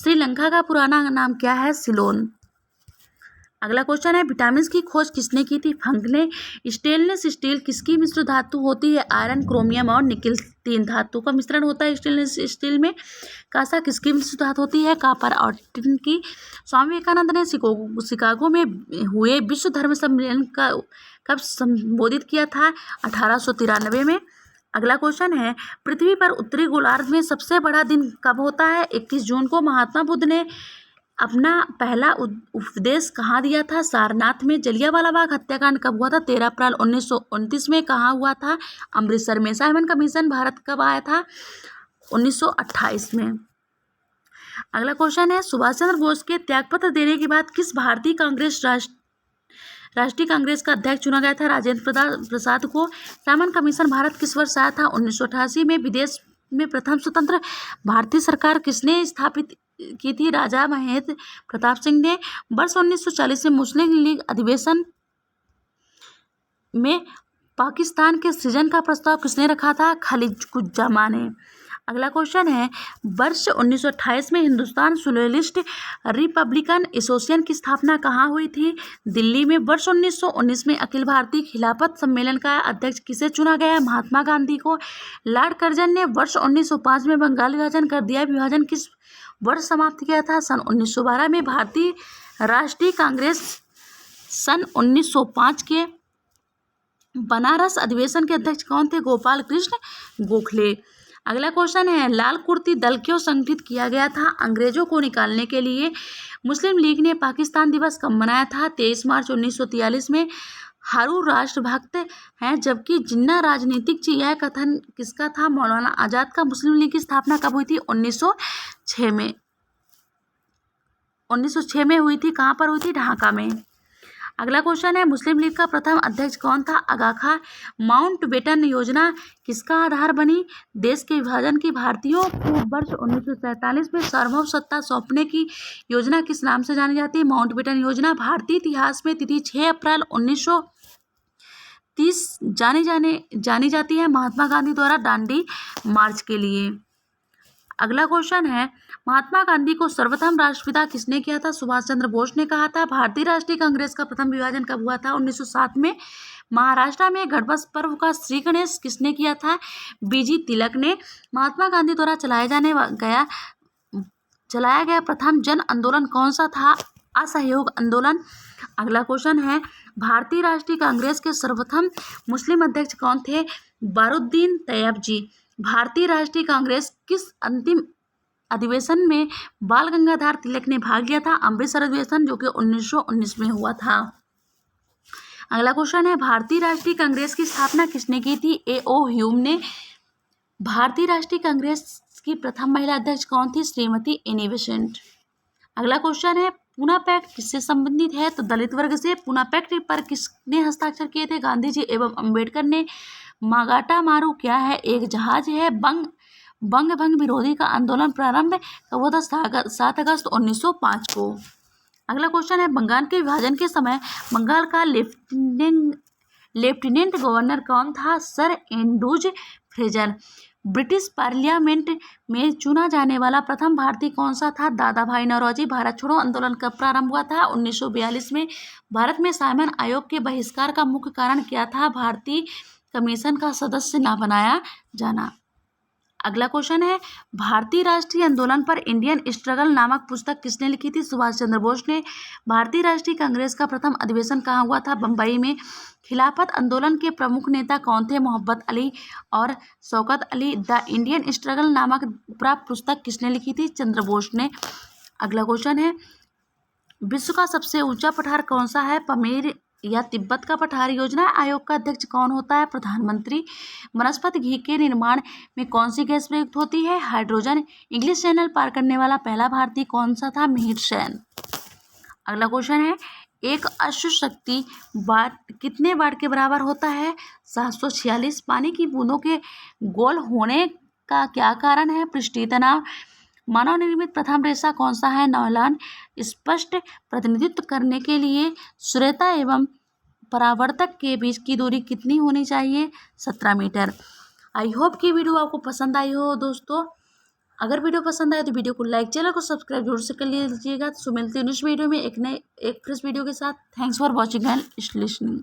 श्रीलंका का पुराना नाम क्या है? सिलोन। अगला क्वेश्चन है, विटामिन की खोज किसने की थी? फंक ने। स्टेनलेस स्टील किसकी मिश्र धातु होती है? आयरन, क्रोमियम और निकिल, तीन धातु का मिश्रण होता है स्टेनलेस स्टील में। कांसा किसकी मिश्र धातु होती है? कॉपर और टिन की। स्वामी विवेकानंद ने शिकागो में हुए विश्व धर्म सम्मेलन का कब संबोधित किया था? 1893 में। अगला क्वेश्चन है, पृथ्वी पर उत्तरी गोलार्ध में सबसे बड़ा दिन कब होता है? 21 जून को। महात्मा बुद्ध ने अपना पहला उपदेश कहाँ दिया था? सारनाथ में। जलियांवाला बाग हत्याकांड कब हुआ था? 13 अप्रैल 1929 में। कहाँ हुआ था? अमृतसर में। साइमन कमीशन भारत कब आया था? 1928 में। अगला क्वेश्चन है, सुभाष चंद्र बोस के त्यागपत्र देने के बाद किस भारतीय कांग्रेस राष्ट्रीय कांग्रेस का अध्यक्ष चुना गया था? राजेंद्र प्रसाद को। साइमन कमीशन भारत किस वर्ष आया था? 1988 में। विदेश में प्रथम स्वतंत्र भारतीय सरकार किसने स्थापित की थी? राजा महेंद्र प्रताप सिंह ने। वर्ष 1940 में मुस्लिम लीग अधिवेशन में पाकिस्तान के सृजन का प्रस्ताव किसने रखा था? खलीकुज्जामा ने। अगला क्वेश्चन है, वर्ष 1928 में हिंदुस्तान सोशलिस्ट रिपब्लिकन एसोसिएशन की स्थापना कहाँ हुई थी? दिल्ली में। वर्ष 1919 में अखिल भारतीय खिलाफत सम्मेलन का अध्यक्ष किसे चुना गया? महात्मा गांधी को। लॉर्ड कर्जन ने वर्ष 1905 में बंगाल विभाजन कर दिया। विभाजन किस वर्ष समाप्त किया था? सन 1912 में। भारतीय राष्ट्रीय कांग्रेस सन 1905 के बनारस अधिवेशन के अध्यक्ष कौन थे? गोपाल कृष्ण गोखले। अगला क्वेश्चन है, लाल कुर्ती दल क्यों संगठित किया गया था? अंग्रेजों को निकालने के लिए। मुस्लिम लीग ने पाकिस्तान दिवस कब मनाया था? 23 मार्च 1943 में। हारू राष्ट्रभक्त हैं, जबकि जिन्ना राजनीतिक ची, यह कथन किसका था? मौलाना आजाद का। मुस्लिम लीग की स्थापना कब हुई थी? 1906 में। 1906 में हुई थी। कहाँ पर हुई थी? ढाका में। अगला क्वेश्चन है, मुस्लिम लीग का प्रथम अध्यक्ष कौन था? आगा खां। माउंटबेटन योजना किसका आधार बनी? देश के विभाजन की। भारतीयों को वर्ष 1947 में सार्वभौम सत्ता सौंपने की योजना किस नाम से जानी जाती है? माउंटबेटन योजना। भारतीय इतिहास में तिथि 6 अप्रैल 1930 जानी जाती है महात्मा गांधी द्वारा दांडी मार्च के लिए। अगला क्वेश्चन है, महात्मा गांधी को सर्वप्रथम राष्ट्रपिता किसने किया था? सुभाष चंद्र बोस ने कहा था। भारतीय राष्ट्रीय कांग्रेस का प्रथम विभाजन कब हुआ था? 1907 में। महाराष्ट्र में गणपत पर्व का श्री गणेश किसने किया था? बीजी तिलक ने। महात्मा गांधी द्वारा चलाया गया प्रथम जन आंदोलन कौन सा था? असहयोग आंदोलन। अगला क्वेश्चन है, भारतीय राष्ट्रीय कांग्रेस के सर्वप्रथम मुस्लिम अध्यक्ष कौन थे? बारुद्दीन तैयब जी। भारतीय राष्ट्रीय कांग्रेस किस अंतिम अधिवेशन में बाल गंगाधर तिलक ने भाग लिया था? अमृतसर अधिवेशन, जो कि 1919 में हुआ था। अगला क्वेश्चन है, भारतीय राष्ट्रीय कांग्रेस की स्थापना किसने की थी? A.O. ह्यूम ने। भारतीय राष्ट्रीय कांग्रेस की प्रथम महिला अध्यक्ष कौन थी? Shrimati Annie Besant. अगला क्वेश्चन है, पूना पैक्ट किससे संबंधित है? तो दलित वर्ग से। पूना पैक्ट पर किसने हस्ताक्षर किए थे? गांधी जी एवं अम्बेडकर ने। मागाटा मारू क्या है? एक जहाज है। बंग विरोधी का आंदोलन प्रारंभ कब हुआ था? 7 अगस्त 1905 को। अगला क्वेश्चन है, बंगाल के विभाजन के समय बंगाल का लेफ्टिनेंट गवर्नर कौन था? Sir Andrews Fraser. British parliament में चुना जाने वाला प्रथम भारतीय कौन सा था? दादा भाई नौरोजी। भारत छोड़ो आंदोलन कब प्रारंभ हुआ था? 1942 में। भारत में साइमन आयोग के बहिष्कार का मुख्य कारण क्या था? भारतीय कमीशन का सदस्य न बनाया जाना। अगला क्वेश्चन है, भारतीय राष्ट्रीय आंदोलन पर इंडियन स्ट्रगल नामक पुस्तक किसने लिखी थी? सुभाष चंद्र बोस ने। भारतीय राष्ट्रीय कांग्रेस का प्रथम अधिवेशन कहाँ हुआ था? बम्बई में। खिलाफत आंदोलन के प्रमुख नेता कौन थे? मोहब्बत अली और Shaukat Ali. The Indian struggle नामक प्राप्त पुस्तक किसने लिखी थी? चंद्र बोस ने। अगला क्वेश्चन है, विश्व का सबसे ऊंचा पठार कौन सा है? पमेर या तिब्बत का पठार। योजना आयोग का अध्यक्ष कौन होता है? प्रधानमंत्री। वनस्पति घी के निर्माण में कौन सी गैस प्रयुक्त होती है? हाइड्रोजन। इंग्लिश चैनल पार करने वाला पहला भारतीय कौन सा था? मिहिर सेन। अगला क्वेश्चन है, एक अश्व शक्ति वाट कितने वाट के बराबर होता है? 746। पानी की बूंदों के गोल होने का क्या कारण है? पृष्ठीय तनाव। मानव निर्मित प्रथम रेशा कौन सा है? नायलॉन। स्पष्ट प्रतिनिधित्व करने के लिए श्रोता एवं परावर्तक के बीच की दूरी कितनी होनी चाहिए? 17 मीटर। आई होप कि वीडियो आपको पसंद आई हो दोस्तों। अगर वीडियो पसंद आए तो वीडियो को लाइक, चैनल को सब्सक्राइब जरूर से कर लीजिएगा। तो मिलते हैं नेक्स्ट वीडियो में एक फ्रेश वीडियो के साथ। Thanks for watching and listening.